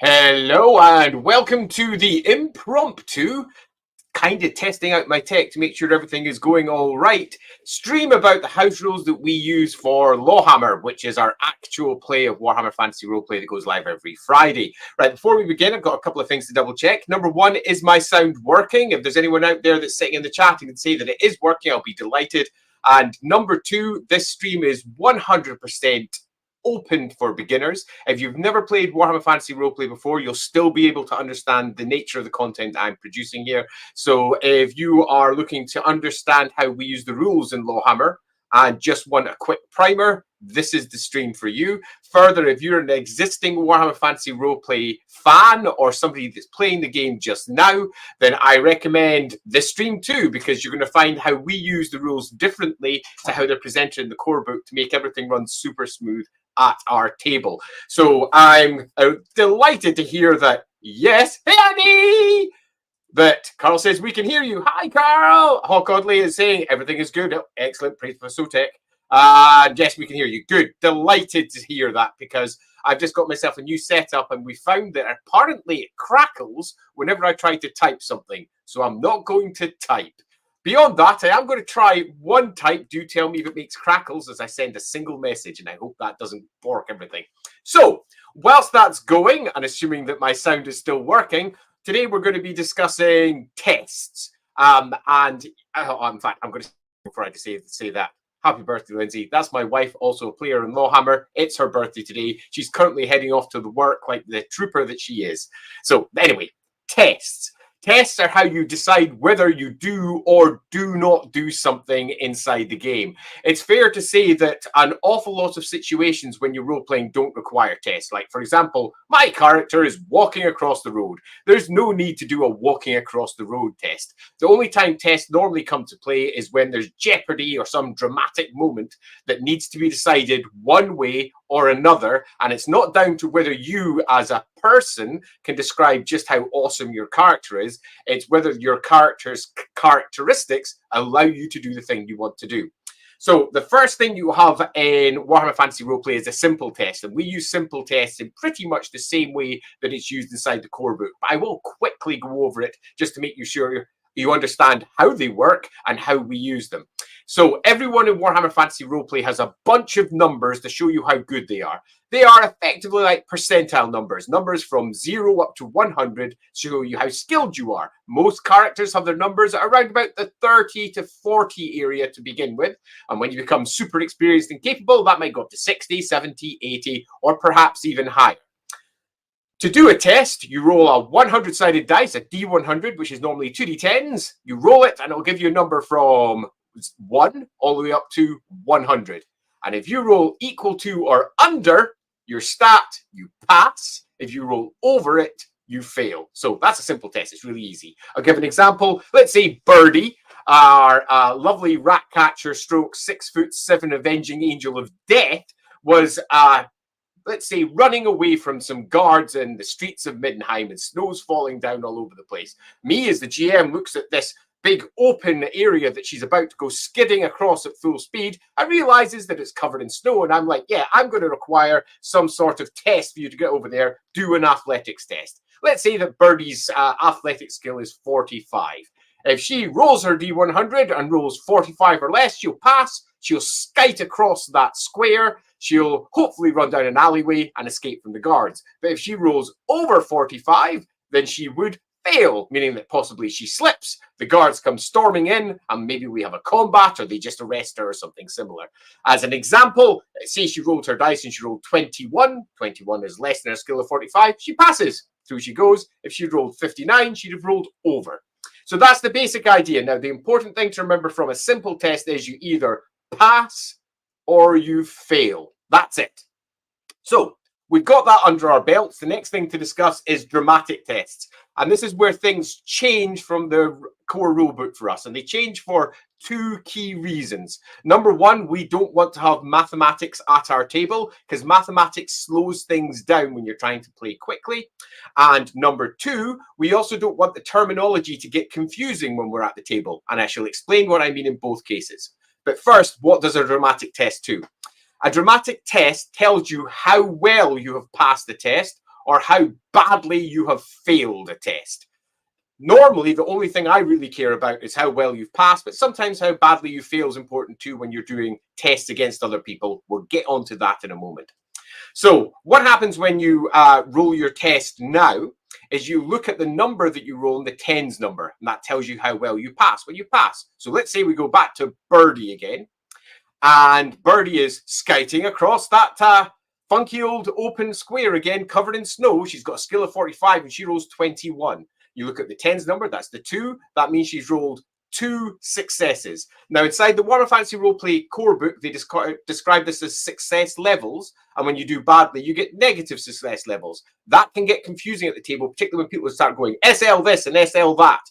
Hello and welcome to the impromptu, kind of testing out my tech to make sure everything is going all right, stream about the house rules that we use for LAWhammer, which is our actual play of Warhammer Fantasy Roleplay that goes live every Friday. Right, before we begin, I've got a couple of things to double check. Number one, is my sound working? If there's anyone out there that's sitting in the chat and can say that it is working, I'll be delighted. And number two, this stream is 100% open for beginners. If you've never played Warhammer Fantasy Roleplay before, you'll still be able to understand the nature of the content I'm producing here. So if you are looking to understand how we use the rules in LAWhammer and just want a quick primer, this is the stream for you. Further, if you're an existing Warhammer Fantasy Roleplay fan or somebody that's playing the game just now, then I recommend this stream too, because you're going to find how we use the rules differently to how they're presented in the core book to make everything run super smooth at our table. So I'm delighted to hear that, yes, hey Annie! But Carl says, we can hear you. Hi, Carl! Hawk Audley is saying, everything is good. Oh, excellent, praise for Sotek. Yes, we can hear you. Good, delighted to hear that, because I've just got myself a new setup and we found that apparently it crackles whenever I try to type something. So I'm not going to type. Beyond that, I am going to try one type. Do tell me if it makes crackles as I send a single message, and I hope that doesn't bork everything. So, whilst that's going, and assuming that my sound is still working, today we're going to be discussing tests. In fact, I'm going to, before I say that, happy birthday, Lindsay. That's my wife, also a player in LAWhammer. It's her birthday today. She's currently heading off to the work like the trooper that she is. So, anyway, tests. Tests are how you decide whether you do or do not do something inside the game. It's fair to say that an awful lot of situations when you're role-playing don't require tests. Like, for example, my character is walking across the road. There's no need to do a walking across the road test. The only time tests normally come to play is when there's jeopardy or some dramatic moment that needs to be decided one way or another, and it's not down to whether you as a person can describe just how awesome your character is. It's whether your character's characteristics allow you to do the thing you want to do. So the first thing you have in Warhammer Fantasy Roleplay is a simple test, and we use simple tests in pretty much the same way that it's used inside the core book. But I will quickly go over it just to make you sure you understand how they work and how we use them. So everyone in Warhammer Fantasy Roleplay has a bunch of numbers to show you how good they are. They are effectively like percentile numbers, numbers from 0 up to 100 to show you how skilled you are. Most characters have their numbers at around about the 30 to 40 area to begin with. And when you become super experienced and capable, that might go up to 60, 70, 80, or perhaps even higher. To do a test, you roll a 100-sided dice, a D100, which is normally 2D10s. You roll it, and it'll give you a number from 1 all the way up to 100. And if you roll equal to or under your stat, you pass. If you roll over it, you fail. So that's a simple test. It's really easy. I'll give an example. Let's say Birdie, our lovely rat catcher stroke 6'7" avenging angel of death, was let's say, running away from some guards in the streets of Middenheim, and snow's falling down all over the place. Me, as the GM, looks at this big open area that she's about to go skidding across at full speed and realizes that it's covered in snow. And I'm like, yeah, I'm going to require some sort of test for you to get over there. Do an athletics test. Let's say that Birdie's athletic skill is 45. If she rolls her D100 and rolls 45 or less, she'll pass. She'll skite across that square. She'll hopefully run down an alleyway and escape from the guards. But if she rolls over 45, then she would fail, meaning that possibly she slips. The guards come storming in, and maybe we have a combat, or they just arrest her or something similar. As an example, say she rolled her dice and she rolled 21. 21 is less than her skill of 45. She passes. Through she goes. If she rolled 59, she'd have rolled over. So that's the basic idea. Now, the important thing to remember from a simple test is you either pass or you fail. That's it. So we've got that under our belts. The next thing to discuss is dramatic tests. And this is where things change from the core rulebook for us. And they change for two key reasons. Number one, we don't want to have mathematics at our table because mathematics slows things down when you're trying to play quickly. And number two, we also don't want the terminology to get confusing when we're at the table. And I shall explain what I mean in both cases. But first, what does a dramatic test do? A dramatic test tells you how well you have passed the test or how badly you have failed a test. Normally, the only thing I really care about is how well you've passed, but sometimes how badly you fail is important too when you're doing tests against other people. We'll get onto that in a moment. So what happens when you roll your test now is you look at the number that you roll in the tens number, and that tells you how well you pass. Well, you pass. So let's say we go back to Birdie again, and Birdie is scouting across that funky old open square again, covered in snow. She's got a skill of 45 and she rolls 21. You look at the tens number, that's the 2. That means she's rolled 2 successes. Now, inside the Warhammer Fantasy Roleplay core book, they describe this as success levels. And when you do badly, you get negative success levels. That can get confusing at the table, particularly when people start going SL this and SL that.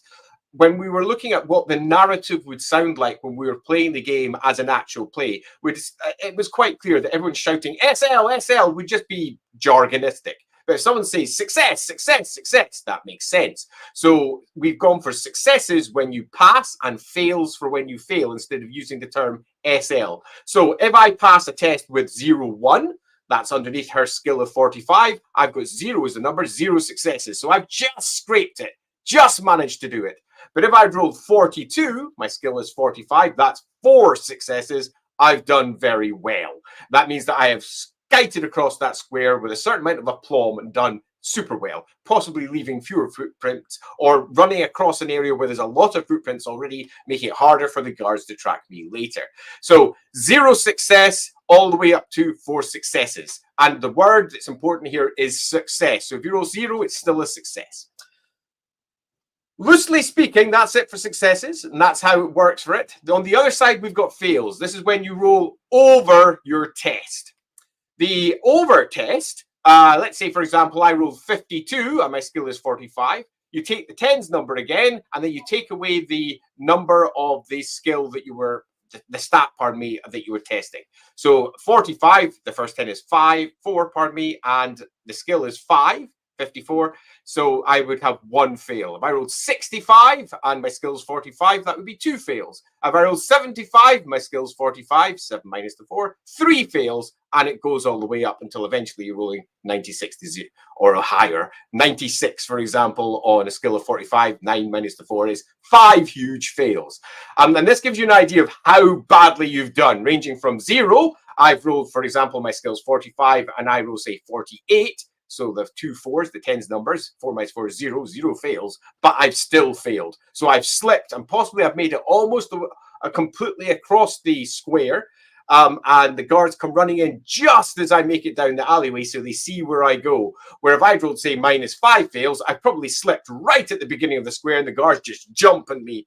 When we were looking at what the narrative would sound like when we were playing the game as an actual play, it was quite clear that everyone shouting SL, SL would just be jargonistic. But if someone says success, success, success, that makes sense. So we've gone for successes when you pass and fails for when you fail instead of using the term SL. So if I pass a test with 0-1, that's underneath her skill of 45. I've got 0 as the number, 0 successes. So I've just scraped it, just managed to do it. But if I'd rolled 42, my skill is 45, that's 4 successes. I've done very well. That means that I have scouted across that square with a certain amount of aplomb and done super well, possibly leaving fewer footprints or running across an area where there's a lot of footprints already, making it harder for the guards to track me later. So 0 success all the way up to 4 successes. And the word that's important here is success. So if you roll 0, it's still a success. Loosely speaking, that's it for successes, and that's how it works for it. On the other side, we've got fails. This is when you roll over your test. The over test, let's say, for example, I rolled 52 and my skill is 45. You take the tens number again, and then you take away the number of the skill that you were, the stat, pardon me, that you were testing. So 45, the first 10 is 4, pardon me, and the skill is 5. 54, so I would have 1 fail. If I rolled 65 and my skill's 45, that would be 2 fails. If I rolled 75, my skill's 45, 7 minus the 4, 3 fails, and it goes all the way up until eventually you're rolling 96 or higher. 96, for example, on a skill of 45, 9 minus the 4 is 5 huge fails. And this gives you an idea of how badly you've done, ranging from 0. I've rolled, for example, my skill's 45, and I roll, say, 48. So the 2 4s, the tens numbers, 4 minus 4 is 0, 0 fails, but I've still failed. So I've slipped, and possibly I've made it almost completely across the square, and the guards come running in just as I make it down the alleyway, so they see where I go. Where if I'd rolled, say, minus 5 fails, I probably slipped right at the beginning of the square, and the guards just jump at me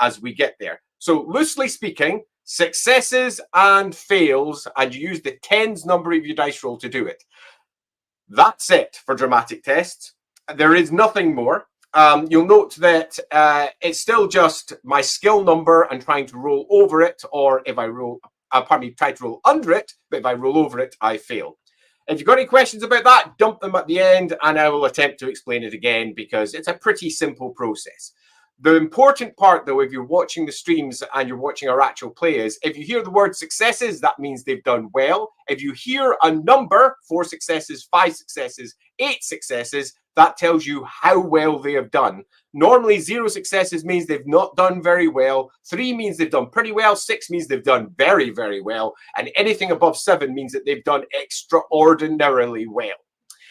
as we get there. So loosely speaking, successes and fails, and you use the tens number of your dice roll to do it. That's it for dramatic tests. There is nothing more. You'll note that it's still just my skill number and trying to roll over it, or if I roll, try to roll under it, but if I roll over it, I fail. If you've got any questions about that, dump them at the end, and I will attempt to explain it again because it's a pretty simple process. The important part, though, if you're watching the streams and you're watching our actual play is, if you hear the word successes, that means they've done well. If you hear a number, 4 successes, 5 successes, 8 successes, that tells you how well they have done. Normally, 0 successes means they've not done very well. 3 means they've done pretty well. 6 means they've done very, very well. And anything above 7 means that they've done extraordinarily well.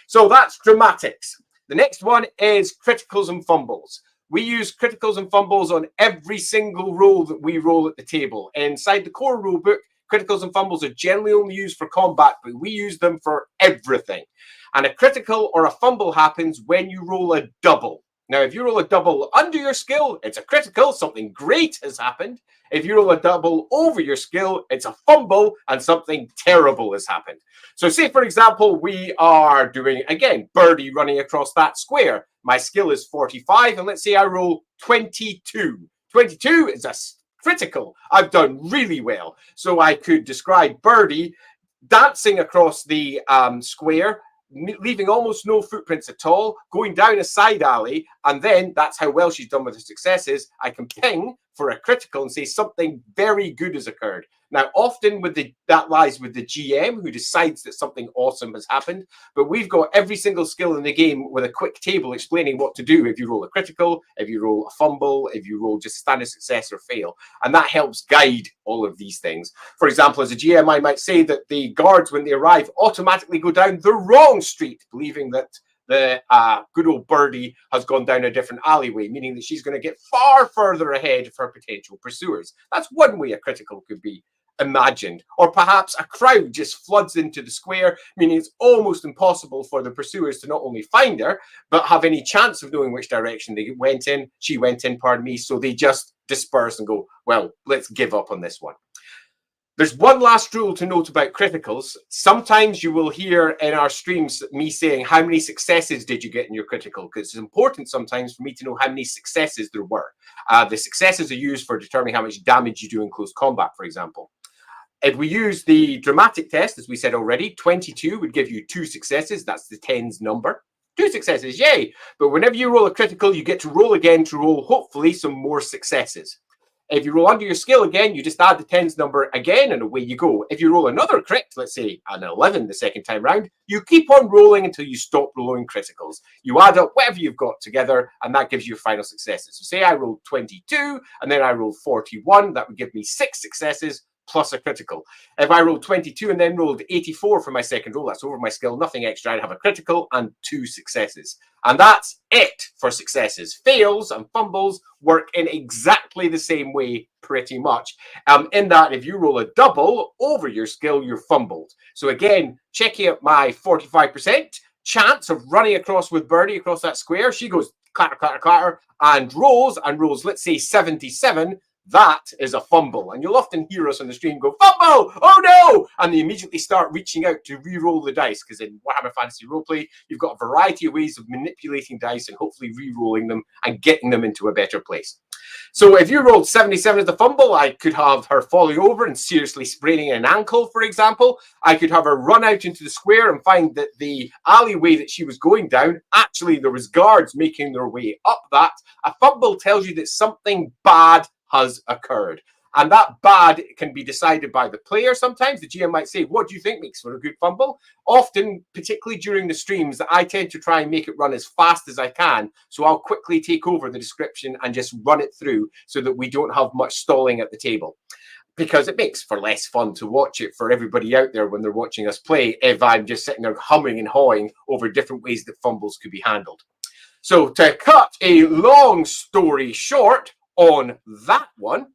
So that's dramatics. The next one is criticals and fumbles. We use criticals and fumbles on every single roll that we roll at the table. Inside the core rulebook, criticals and fumbles are generally only used for combat, but we use them for everything. And a critical or a fumble happens when you roll a double. Now, if you roll a double under your skill, it's a critical, something great has happened. If you roll a double over your skill, it's a fumble and something terrible has happened. So say, for example, we are doing, again, Birdie running across that square. My skill is 45, and let's say I roll 22. 22 is a critical. I've done really well. So I could describe Birdie dancing across the square, leaving almost no footprints at all, going down a side alley, and then that's how well she's done with her successes. I can ping for a critical and say something very good has occurred. Now, often that lies with the GM who decides that something awesome has happened, but we've got every single skill in the game with a quick table explaining what to do if you roll a critical, if you roll a fumble, if you roll just standard success or fail. And that helps guide all of these things. For example, as a GM, I might say that the guards, when they arrive, automatically go down the wrong street, believing that the good old birdie has gone down a different alleyway, meaning that she's going to get far further ahead of her potential pursuers. That's one way a critical could be imagined. Or perhaps a crowd just floods into the square, meaning it's almost impossible for the pursuers to not only find her, but have any chance of knowing which direction she went in, pardon me, so they just disperse and go, well, let's give up on this one. There's one last rule to note about criticals. Sometimes you will hear in our streams me saying, how many successes did you get in your critical? Because it's important sometimes for me to know how many successes there were. The successes are used for determining how much damage you do in close combat, for example. If we use the dramatic test, as we said already, 22 would give you 2 successes. That's the 10's number. 2 successes, yay! But whenever you roll a critical, you get to roll again to roll, hopefully, some more successes. If you roll under your skill again, you just add the 10's number again, and away you go. If you roll another crit, let's say an 11 the second time round, you keep on rolling until you stop rolling criticals. You add up whatever you've got together, and that gives you final successes. So say I rolled 22, and then I rolled 41. That would give me 6 successes plus a critical. If I rolled 22 and then rolled 84 for my second roll, that's over my skill, nothing extra. I'd have a critical and 2 successes. And that's it for successes. Fails and fumbles work in exactly the same way, pretty much. In that, if you roll a double over your skill, you're fumbled. So again, checking out my 45% chance of running across with Birdie across that square. She goes clatter, clatter, clatter, and rolls, let's say 77. That is a fumble. And you'll often hear us on the stream go, fumble! Oh no! And they immediately start reaching out to re-roll the dice, because in Warhammer Fantasy Roleplay, you've got a variety of ways of manipulating dice and hopefully re-rolling them and getting them into a better place. So if you rolled 77 as a fumble, I could have her falling over and seriously spraining an ankle, for example. I could have her run out into the square and find that the alleyway that she was going down, actually there was guards making their way up that. A fumble tells you that something bad has occurred. And that bad can be decided by the player sometimes. The GM might say, what do you think makes for a good fumble? Often, particularly during the streams, I tend to try and make it run as fast as I can. So I'll quickly take over the description and just run it through so that we don't have much stalling at the table. Because it makes for less fun to watch it for everybody out there when they're watching us play if I'm just sitting there humming and hawing over different ways that fumbles could be handled. So to cut a long story short, on that one,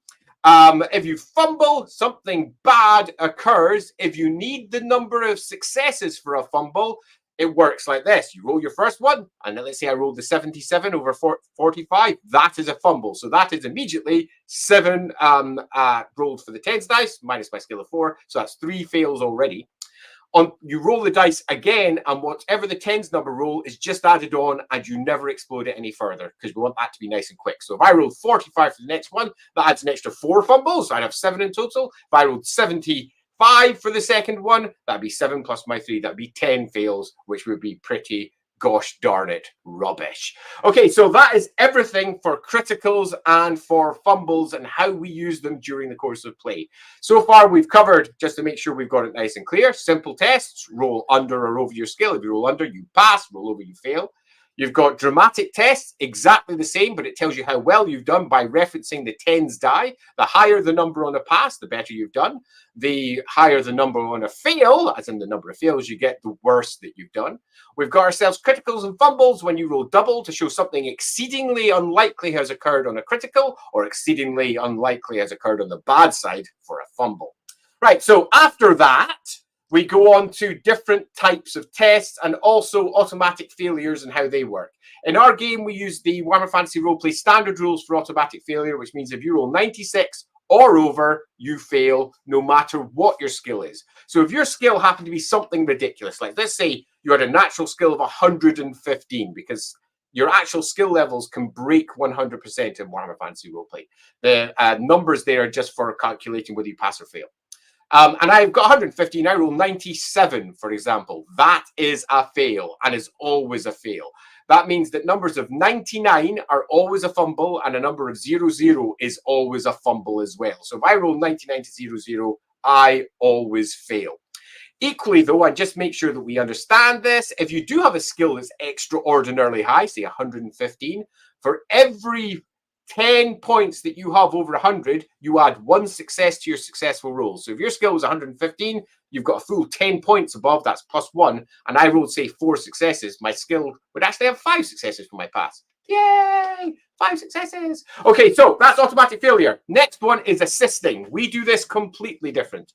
if you fumble, something bad occurs. If you need the number of successes for a fumble, it works like this. You roll your first one, and then let's say I rolled the 77 over 45. That is a fumble. So that is immediately 7 rolled for the 10's dice, minus my skill of 4. So that's 3 fails already. You roll the dice again, and whatever the 10's number roll is just added on, and you never explode it any further, because we want that to be nice and quick. So if I rolled 45 for the next one, that adds an extra 4 fumbles. I'd have 7 in total. If I rolled 75 for the second one, that'd be 7 plus my 3. That'd be 10 fails, which would be pretty, gosh darn it, rubbish. Okay, so that is everything for criticals and for fumbles and how we use them during the course of play. So far, we've covered, just to make sure we've got it nice and clear, simple tests: roll under or over your skill. If you roll under, you pass. Roll over, you fail. You've got dramatic tests, exactly the same, but it tells you how well you've done by referencing the 10's die. The higher the number on a pass, the better you've done. The higher the number on a fail, as in the number of fails you get, the worse that you've done. We've got ourselves criticals and fumbles when you roll double to show something exceedingly unlikely has occurred on a critical, or exceedingly unlikely has occurred on the bad side for a fumble. Right, so after that, we go on to different types of tests and also automatic failures and how they work. In our game, we use the Warhammer Fantasy Roleplay standard rules for automatic failure, which means if you roll 96 or over, you fail no matter what your skill is. So if your skill happened to be something ridiculous, like let's say you had a natural skill of 115, because your actual skill levels can break 100% in Warhammer Fantasy Roleplay. The numbers there are just for calculating whether you pass or fail. And I've got 115, I roll 97, for example. That is a fail and is always a fail. That means that numbers of 99 are always a fumble and a number of 00 is always a fumble as well. So if I roll 99 to 00, I always fail. Equally, though, I just make sure that we understand this. If you do have a skill that's extraordinarily high, say 115, for every 10 points that you have over 100, you add 1 success to your successful roll. So if your skill was 115, you've got a full 10 points above, that's +1, and I rolled, say, 4 successes, my skill would actually have 5 successes for my pass. Yay! 5 successes. Okay, so that's automatic failure. Next one is assisting. We do this completely different.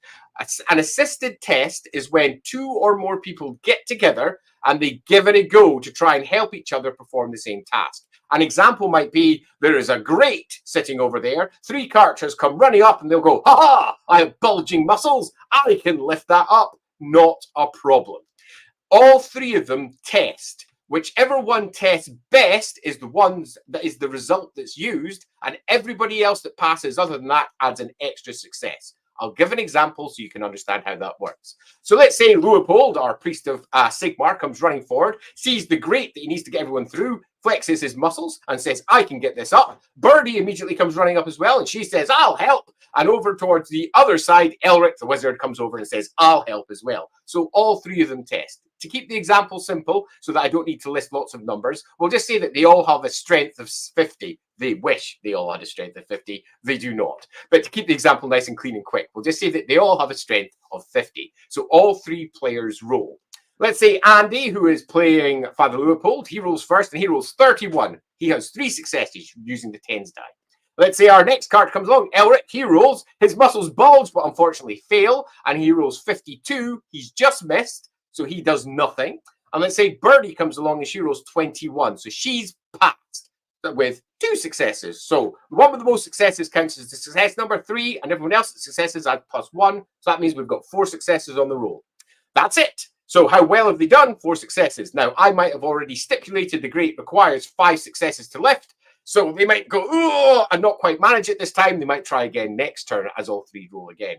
An assisted test is when 2 or more people get together and they give it a go to try and help each other perform the same task. An example might be, there is a grate sitting over there. 3 characters come running up and they'll go, ha ha, I have bulging muscles. I can lift that up. Not a problem. All 3 of them test. Whichever one tests best is the result that's used, and everybody else that passes other than that adds an extra success. I'll give an example so you can understand how that works. So let's say Leopold, our priest of Sigmar, comes running forward, sees the grate that he needs to get everyone through, flexes his muscles and says, I can get this up. Birdie immediately comes running up as well, and she says, I'll help. And over towards the other side, Elric, the wizard, comes over and says, I'll help as well. So all 3 of them test. To keep the example simple, so that I don't need to list lots of numbers, we'll just say that they all have a strength of 50. They wish they all had a strength of 50. They do not. But to keep the example nice and clean and quick, we'll just say that they all have a strength of 50. So all 3 players roll. Let's say Andy, who is playing Father Leopold, he rolls first and he rolls 31. He has 3 successes using the 10s die. Let's say our next card comes along, Elric, he rolls, his muscles bulge, but unfortunately fail, and he rolls 52. He's just missed, so he does nothing. And let's say Birdie comes along and she rolls 21. So she's passed with 2 successes. So the one with the most successes counts as the success number 3, and everyone else's successes add +1. So that means we've got 4 successes on the roll. That's it. So how well have they done? 4 successes. Now, I might have already stipulated the grate requires 5 successes to lift. So they might go, oh, and not quite manage it this time. They might try again next turn as all 3 roll again.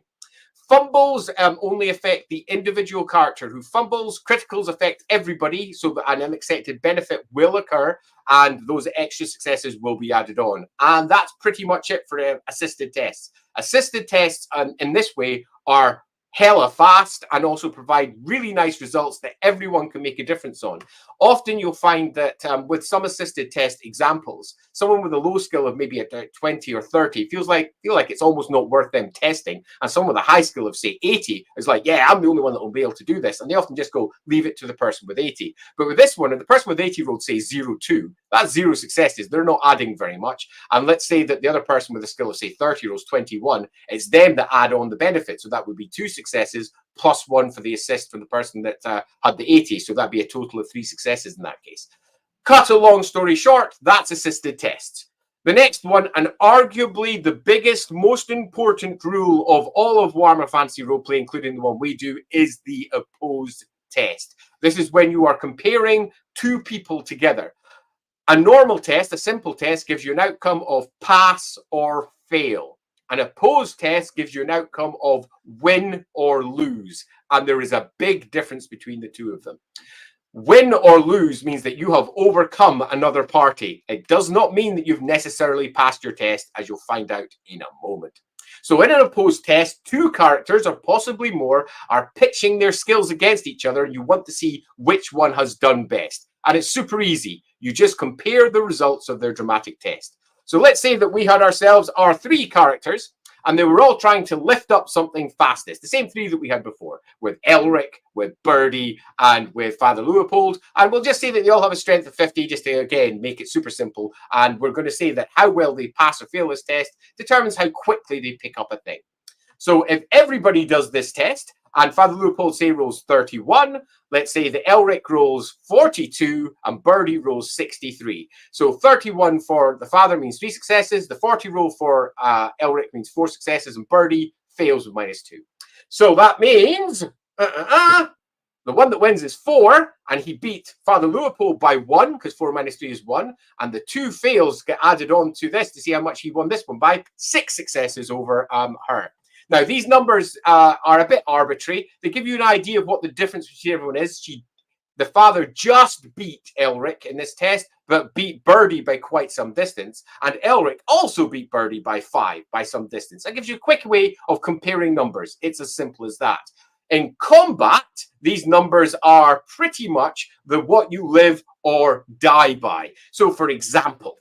Fumbles only affect the individual character who fumbles. Criticals affect everybody, so that an unexpected benefit will occur, and those extra successes will be added on. And that's pretty much it for assisted tests. Assisted tests in this way are hella fast and also provide really nice results that everyone can make a difference on. Often you'll find that with some assisted test examples, someone with a low skill of maybe at 20 or 30 feel like it's almost not worth them testing, and someone with a high skill of say 80 is like, yeah, I'm the only one that will be able to do this, and they often just go leave it to the person with 80. But with this one, if the person with 80 rolled say 02, that's 0 successes. They're not adding very much. And let's say that the other person with a skill of say 30 rolls 21, it's them that add on the benefit. So that would be 2 successes +1 for the assist from the person that had the 80. So that'd be a total of 3 successes in that case. Cut a long story short, that's assisted tests. The next one, and arguably the biggest, most important rule of all of Warhammer Fantasy Roleplay, including the one we do, is the opposed test. This is when you are comparing 2 people together. A normal test, a simple test, gives you an outcome of pass or fail. An opposed test gives you an outcome of win or lose. And there is a big difference between the 2 of them. Win or lose means that you have overcome another party. It does not mean that you've necessarily passed your test, as you'll find out in a moment. So in an opposed test, 2 characters, or possibly more, are pitching their skills against each other. You want to see which one has done best. And it's super easy. You just compare the results of their dramatic test. So let's say that we had ourselves our 3 characters, and they were all trying to lift up something fastest. The same 3 that we had before, with Elric, with Birdie, and with Father Leopold. And we'll just say that they all have a strength of 50, just to, again, make it super simple. And we're going to say that how well they pass or fail this test determines how quickly they pick up a thing. So if everybody does this test, and Father Leopold, say, rolls 31, let's say the Elric rolls 42, and Birdie rolls 63. So 31 for the Father means 3 successes. The 40 roll for Elric means 4 successes, and Birdie fails with -2. So that means the one that wins is 4, and he beat Father Leopold by 1, because 4 - 3 is 1. And the 2 fails get added on to this to see how much he won this one by 6 successes over her. Now, these numbers are a bit arbitrary. They give you an idea of what the difference between everyone is. The father just beat Elric in this test, but beat Birdie by quite some distance. And Elric also beat Birdie by 5 by some distance. That gives you a quick way of comparing numbers. It's as simple as that. In combat, these numbers are pretty much what you live or die by. So, for example,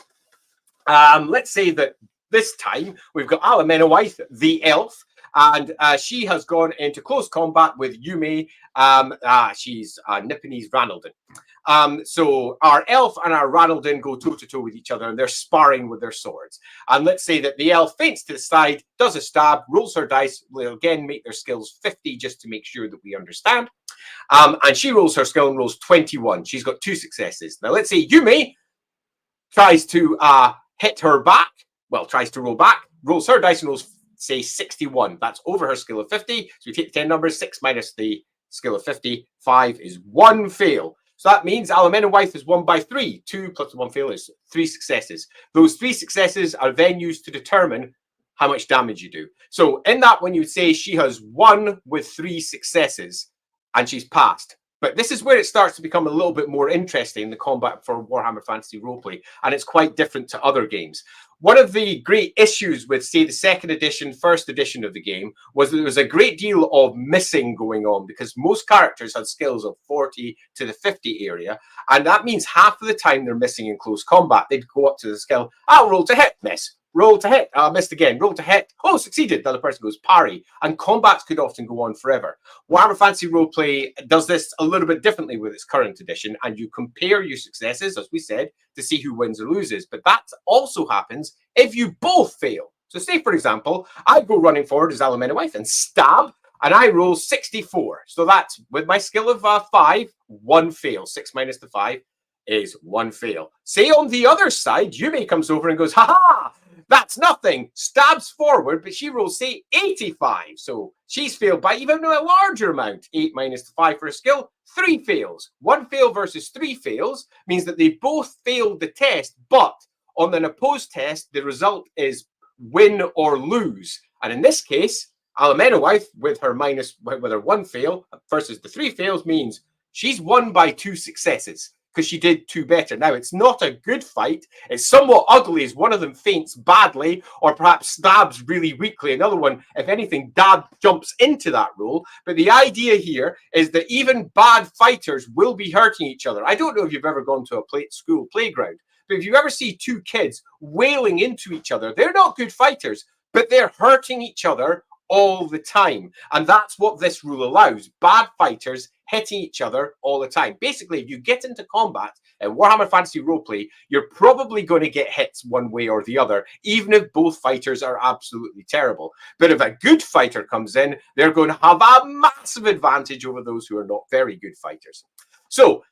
let's say that this time we've got Alamenowithe, the elf, and she has gone into close combat with Yume. She's Nipponese Ranaldin. So our elf and our Ranaldin go toe-to-toe with each other, and they're sparring with their swords. And let's say that the elf feints to the side, does a stab, rolls her dice. We'll again make their skills 50 just to make sure that we understand. And she rolls her skill and rolls 21. She's got 2 successes. Now let's say Yume tries to hit her back. Well, tries to roll back, rolls her dice and rolls, say, 61. That's over her skill of 50. So we take 10 numbers. 6 minus the skill of 50. 5 is 1 fail. So that means Alamenowithe is won by 3. 2 plus 1 fail is 3 successes. Those 3 successes are then used to determine how much damage you do. So in that one, you would say she has won with 3 successes and she's passed. But this is where it starts to become a little bit more interesting, the combat for Warhammer Fantasy Roleplay, and it's quite different to other games. One of the great issues with, say, the second edition, first edition of the game was that there was a great deal of missing going on because most characters had skills of 40 to the 50 area, and that means half of the time they're missing in close combat. They'd go up to the skill, roll to hit, miss. Roll to hit, missed again. Roll to hit, succeeded. The other person goes parry. And combats could often go on forever. Warhammer Fantasy Roleplay does this a little bit differently with its current edition, and you compare your successes, as we said, to see who wins or loses. But that also happens if you both fail. So say, for example, I go running forward as Alamenowithe and stab, and I roll 64. So that's, with my skill of 5, 1 fail. 6 minus the 5 is 1 fail. Say on the other side, Yume comes over and goes, ha-ha! That's nothing. Stabs forward, but she rolls, say, 85. So she's failed by even a larger amount. 8 minus the 5 for a skill, 3 fails. 1 fail versus 3 fails means that they both failed the test, but on an opposed test, the result is win or lose. And in this case, Alamenowithe, with her 1 fail versus the 3 fails, means she's won by 2 successes. Because she did 2 better. Now, it's not a good fight. It's somewhat ugly as one of them faints badly or perhaps stabs really weakly. Another one, if anything, jumps into that roll. But the idea here is that even bad fighters will be hurting each other. I don't know if you've ever gone to a school playground, but if you ever see 2 kids wailing into each other, they're not good fighters, but they're hurting each other all the time. And that's what this rule allows. Bad fighters hitting each other all the time. Basically, if you get into combat in Warhammer Fantasy Roleplay, you're probably going to get hits one way or the other, even if both fighters are absolutely terrible. But if a good fighter comes in, they're going to have a massive advantage over those who are not very good fighters. So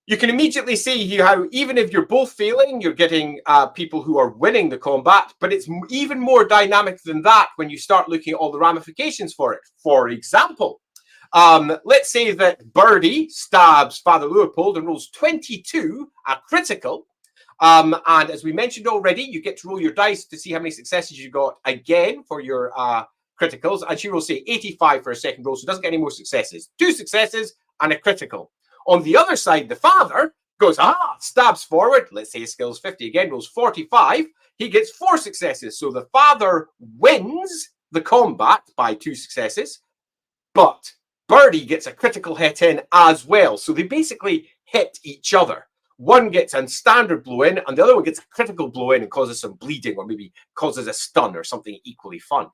you can immediately see how even if you're both failing, you're getting people who are winning the combat, but it's even more dynamic than that when you start looking at all the ramifications for it. For example, let's say that Birdie stabs Father Leopold and rolls 22, a critical. And as we mentioned already, you get to roll your dice to see how many successes you got again for your criticals. And she will say 85 for a second roll, so doesn't get any more successes. 2 successes and a critical. On the other side, the father goes, stabs forward. Let's say his skill's 50 again, rolls 45. He gets 4 successes. So the father wins the combat by 2 successes, but Birdie gets a critical hit in as well. So they basically hit each other. One gets a standard blow in, and the other one gets a critical blow in and causes some bleeding, or maybe causes a stun or something equally fun.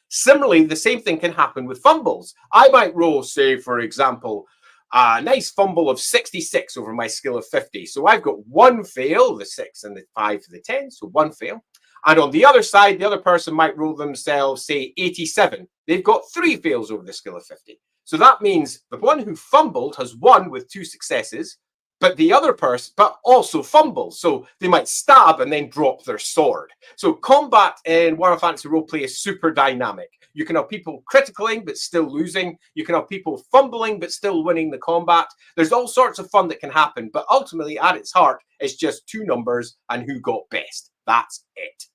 Similarly, the same thing can happen with fumbles. I might roll, say, for example, a nice fumble of 66 over my skill of 50. So I've got 1 fail, the 6 and the 5 for the 10, so 1 fail. And on the other side, the other person might roll themselves, say, 87. They've got 3 fails over the skill of 50. So that means the one who fumbled has won with 2 successes, but the other person, but also fumbles. So they might stab and then drop their sword. So combat in Warhammer Fantasy Roleplay is super dynamic. You can have people criticaling but still losing. You can have people fumbling but still winning the combat. There's all sorts of fun that can happen, but ultimately at its heart, it's just 2 numbers and who got best. That's it.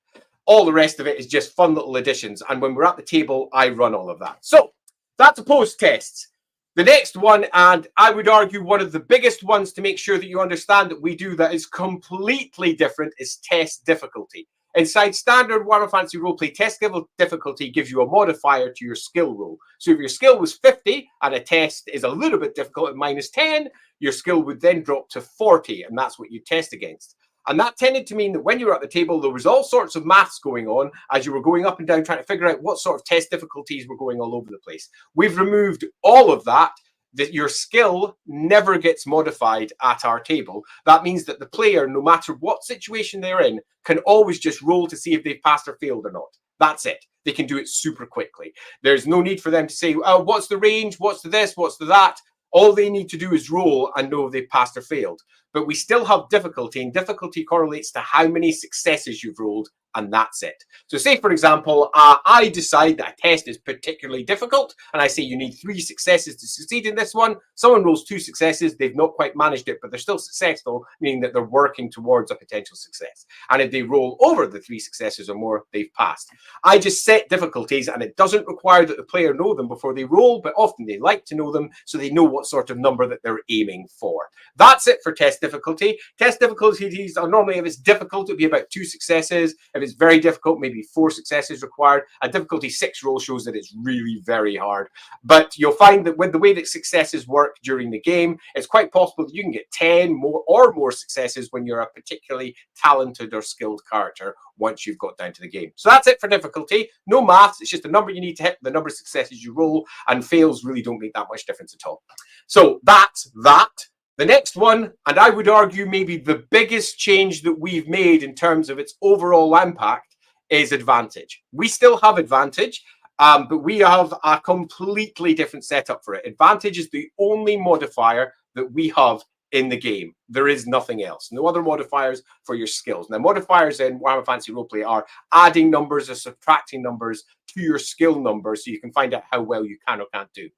All the rest of it is just fun little additions. And when we're at the table, I run all of that. So that's opposed tests. The next one, and I would argue one of the biggest ones to make sure that you understand that we do that is completely different, is test difficulty. Inside standard Warhammer Fantasy Roleplay, test difficulty gives you a modifier to your skill roll. So if your skill was 50 and a test is a little bit difficult at -10, your skill would then drop to 40, and that's what you test against. And that tended to mean that when you were at the table, there was all sorts of maths going on as you were going up and down trying to figure out what sort of test difficulties were going all over the place. We've removed all of that. That your skill never gets modified at our table. That means that the player, no matter what situation they're in, can always just roll to see if they've passed or failed or not. That's it. They can do it super quickly. There's no need for them to say, oh, what's the range? What's the this? What's the that? All they need to do is roll and know if they've passed or failed. But we still have difficulty, and difficulty correlates to how many successes you've rolled, and that's it. So say, for example, I decide that a test is particularly difficult, and I say you need 3 successes to succeed in this one. Someone rolls 2 successes, they've not quite managed it, but they're still successful, meaning that they're working towards a potential success. And if they roll over the 3 successes or more, they've passed. I just set difficulties, and it doesn't require that the player know them before they roll, but often they like to know them so they know what sort of number that they're aiming for. That's it for test difficulty. Test difficulties are normally, if it's difficult, it'll be about 2 successes. If it's very difficult, maybe 4 successes required. A difficulty 6 roll shows that it's really very hard. But you'll find that with the way that successes work during the game, it's quite possible that you can get 10 more successes when you're a particularly talented or skilled character once you've got down to the game. So that's it for difficulty. No maths. It's just the number you need to hit, the number of successes you roll, and fails really don't make that much difference at all. So that's that. The next one, and I would argue maybe the biggest change that we've made in terms of its overall impact, is advantage. We still have advantage, but we have a completely different setup for it. Advantage is the only modifier that we have in the game. There is nothing else. No other modifiers for your skills. Now, modifiers in Warhammer Fantasy Roleplay are adding numbers or subtracting numbers to your skill number so you can find out how well you can or can't do.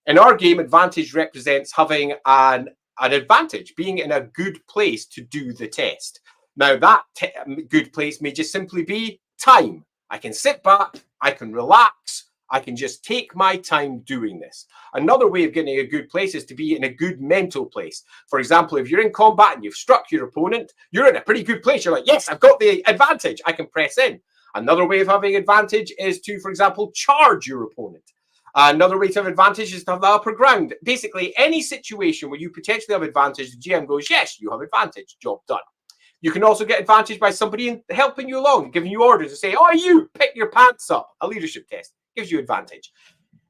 In our game, advantage represents having an advantage, being in a good place to do the test. Now, that good place may just simply be time. I can sit back, I can relax, I can just take my time doing this. Another way of getting a good place is to be in a good mental place. For example, if you're in combat and you've struck your opponent, you're in a pretty good place. You're like, yes, I've got the advantage. I can press in. Another way of having advantage is to, for example, charge your opponent. Another way to have advantage is to have the upper ground. Basically, any situation where you potentially have advantage, the GM goes, yes, you have advantage, job done. You can also get advantage by somebody helping you along, giving you orders to say, oh, you pick your pants up. A leadership test gives you advantage.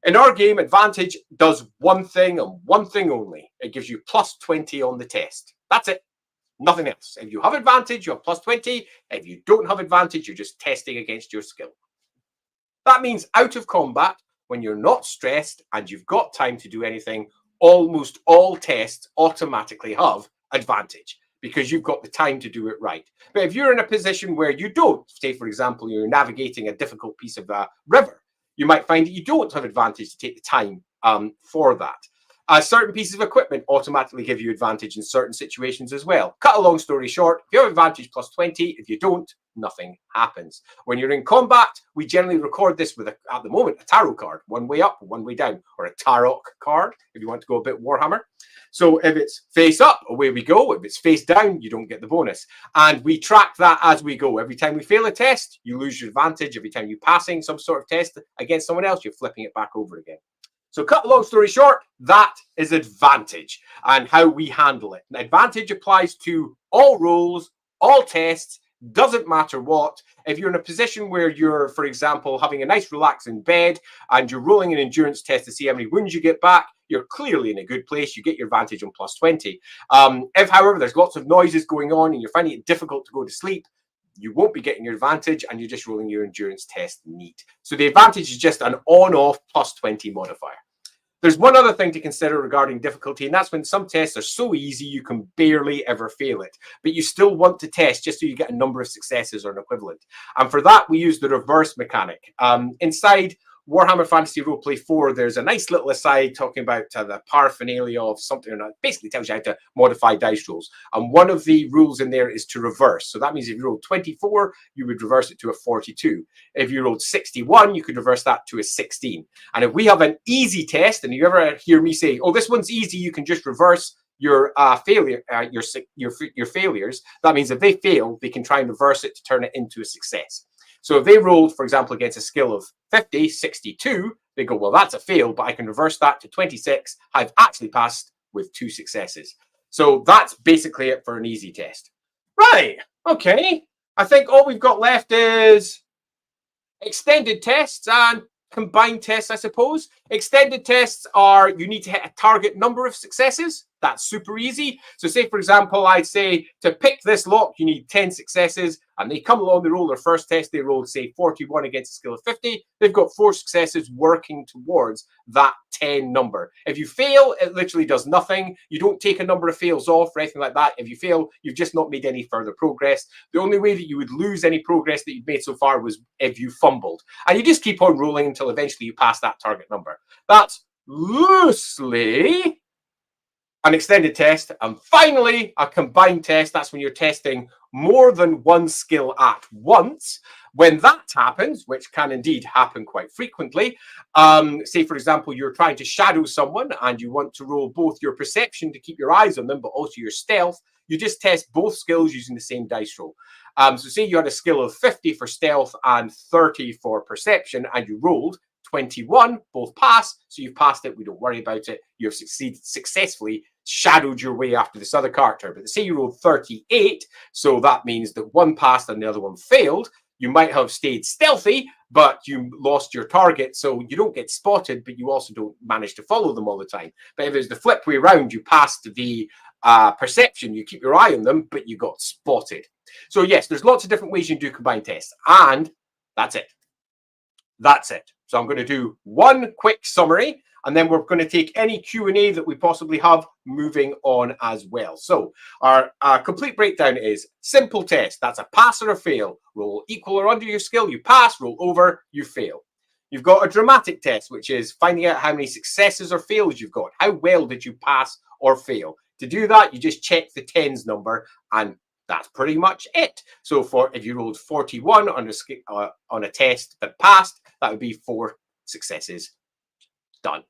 In our game, advantage does one thing and one thing only. It gives you +20 on the test. That's it. Nothing else. If you have advantage, you have +20. If you don't have advantage, you're just testing against your skill. That means out of combat, when you're not stressed and you've got time to do anything, almost all tests automatically have advantage because you've got the time to do it right. But if you're in a position where you don't, say, for example, you're navigating a difficult piece of a river, you might find that you don't have advantage to take the time for that. Certain pieces of equipment automatically give you advantage in certain situations as well. Cut a long story short, if you have advantage +20, if you don't, nothing happens. When you're in combat, we generally record this with, at the moment, a tarot card. One way up, one way down. Or a tarot card, if you want to go a bit Warhammer. So if it's face up, away we go. If it's face down, you don't get the bonus. And we track that as we go. Every time we fail a test, you lose your advantage. Every time you're passing some sort of test against someone else, you're flipping it back over again. So cut a long story short, that is advantage and how we handle it. And advantage applies to all rolls, all tests, doesn't matter what. If you're in a position where you're, for example, having a nice relaxing bed and you're rolling an endurance test to see how many wounds you get back, you're clearly in a good place. You get your advantage on +20. If, however, there's lots of noises going on and you're finding it difficult to go to sleep, you won't be getting your advantage and you're just rolling your endurance test neat. So the advantage is just an on-off +20 modifier. There's one other thing to consider regarding difficulty, and that's when some tests are so easy you can barely ever fail it. But you still want to test just so you get a number of successes or an equivalent. And for that, we use the reverse mechanic. Inside Warhammer Fantasy Roleplay 4, there's a nice little aside talking about the paraphernalia of something, and it basically tells you how to modify dice rolls. And one of the rules in there is to reverse. So that means if you rolled 24, you would reverse it to a 42. If you rolled 61, you could reverse that to a 16. And if we have an easy test, and you ever hear me say, oh, this one's easy, you can just reverse your failure, your failures, that means if they fail, they can try and reverse it to turn it into a success. So if they rolled, for example, against a skill of 50, 62, they go, well, that's a fail, but I can reverse that to 26. I've actually passed with 2 successes. So that's basically it for an easy test. Right. Okay. I think all we've got left is extended tests and combined tests, I suppose. Extended tests are, you need to hit a target number of successes. That's super easy. So say, for example, I'd say to pick this lock, you need 10 successes, and they come along, they roll their first test, they rolled, say, 41 against a skill of 50. They've got 4 successes working towards that 10 number. If you fail, it literally does nothing. You don't take a number of fails off or anything like that. If you fail, you've just not made any further progress. The only way that you would lose any progress that you've made so far was if you fumbled. And you just keep on rolling until eventually you pass that target number. That's loosely an extended test. And finally, a combined test. That's when you're testing more than one skill at once. When that happens, which can indeed happen quite frequently, say, for example, you're trying to shadow someone and you want to roll both your perception to keep your eyes on them, but also your stealth, you just test both skills using the same dice roll. So say you had a skill of 50 for stealth and 30 for perception, and you rolled 21, both pass, so you've passed it, we don't worry about it, you have successfully shadowed your way after this other character. But say you rolled 38, so that means that one passed and the other one failed. You might have stayed stealthy, but you lost your target, so you don't get spotted, but you also don't manage to follow them all the time. But if it's the flip way around, you passed the perception, you keep your eye on them, but you got spotted. So yes, there's lots of different ways you can do combined tests, and that's it. That's it. So I'm going to do one quick summary, and then we're going to take any Q&A that we possibly have moving on as well. So our complete breakdown is simple test. That's a pass or a fail. Roll equal or under your skill, you pass. Roll over, you fail. You've got a dramatic test, which is finding out how many successes or fails you've got. How well did you pass or fail? To do that, you just check the tens number, and that's pretty much it. So if you rolled 41 on a test that passed, that would be 4 successes. Done.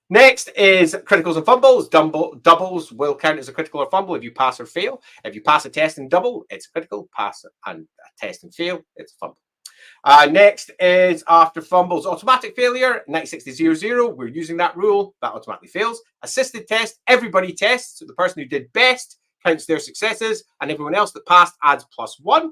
Next is criticals and fumbles. Doubles will count as a critical or fumble if you pass or fail. If you pass a test and double, it's a critical. Pass and a test and fail, it's a fumble. Next is after fumbles, automatic failure, 90-60-0-0. We're using that rule. That automatically fails. Assisted test, everybody tests. So the person who did best counts their successes, and everyone else that passed adds +1.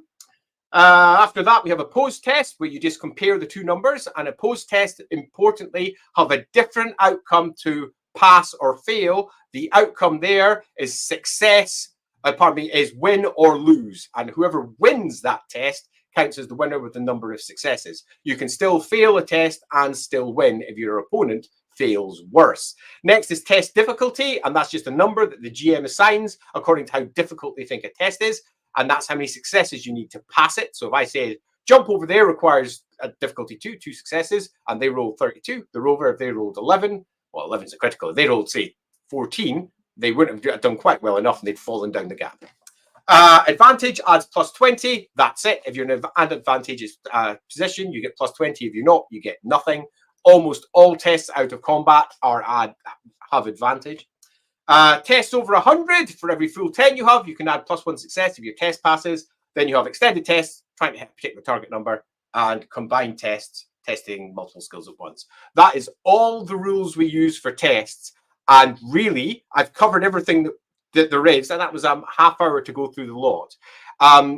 After that, we have a pose test where you just compare the 2 numbers, and a pose test, importantly, have a different outcome to pass or fail. The outcome there is success, is win or lose, and whoever wins that test counts as the winner with the number of successes. You can still fail a test and still win if your opponent fails worse. Next is test difficulty, and that's just a number that the GM assigns according to how difficult they think a test is, and that's how many successes you need to pass it. So if I say jump over there requires a difficulty 2 successes, and they rolled 32, the rover, if they rolled 11, well, 11 is a critical. If they rolled, say, 14, they wouldn't have done quite well enough, and they'd fallen down the gap. Advantage adds +20. That's it. If you're in an advantageous position, you get +20. If you're not, you get nothing. Almost all tests out of combat have advantage. Tests over 100, for every full 10 you have, you can add +1 success if your test passes. Then you have extended tests, trying to hit a particular target number, and combined tests, testing multiple skills at once. That is all the rules we use for tests. And really, I've covered everything that there is, and that was a half hour to go through the lot.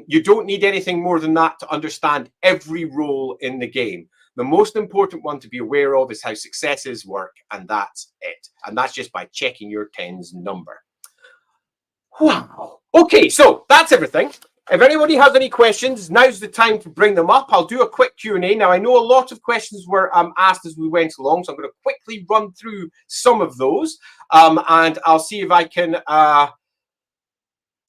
You don't need anything more than that to understand every role in the game. The most important one to be aware of is how successes work, and that's it. And that's just by checking your tens number. Wow. Okay, so that's everything. If anybody has any questions, now's the time to bring them up. I'll do a quick Q&A. Now, I know a lot of questions were asked as we went along, so I'm going to quickly run through some of those, and I'll see if I can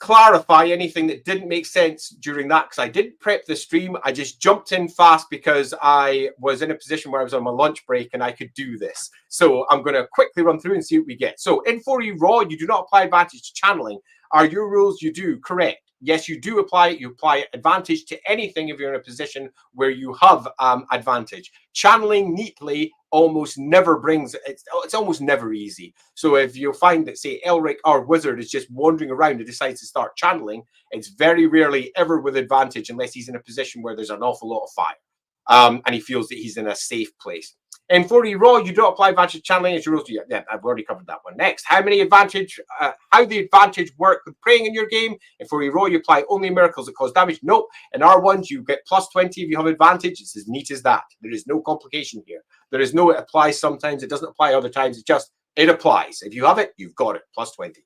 clarify anything that didn't make sense during that, because I didn't prep the stream. I just jumped in fast because I was in a position where I was on my lunch break and I could do this. So I'm going to quickly run through and see what we get. So in 4E Raw, you do not apply advantage to channeling. Are your rules? You do, correct. Yes, you do apply it. You apply advantage to anything if you're in a position where you have advantage. Channeling neatly almost never brings, it's almost never easy. So if you find that, say, Elric, our wizard, is just wandering around and decides to start channeling, it's very rarely ever with advantage unless he's in a position where there's an awful lot of fire and he feels that he's in a safe place. In 4E Raw, you don't apply advantage channeling as your rules. Yeah, I've already covered that one. Next, how the advantage work with praying in your game. In 4E Raw, you apply only miracles that cause damage. Nope. In R1s, you get plus 20 if you have advantage. It's as neat as that. There is no complication here. There is no it applies sometimes. It doesn't apply other times. It's just it applies. If you have it, you've got it. Plus 20.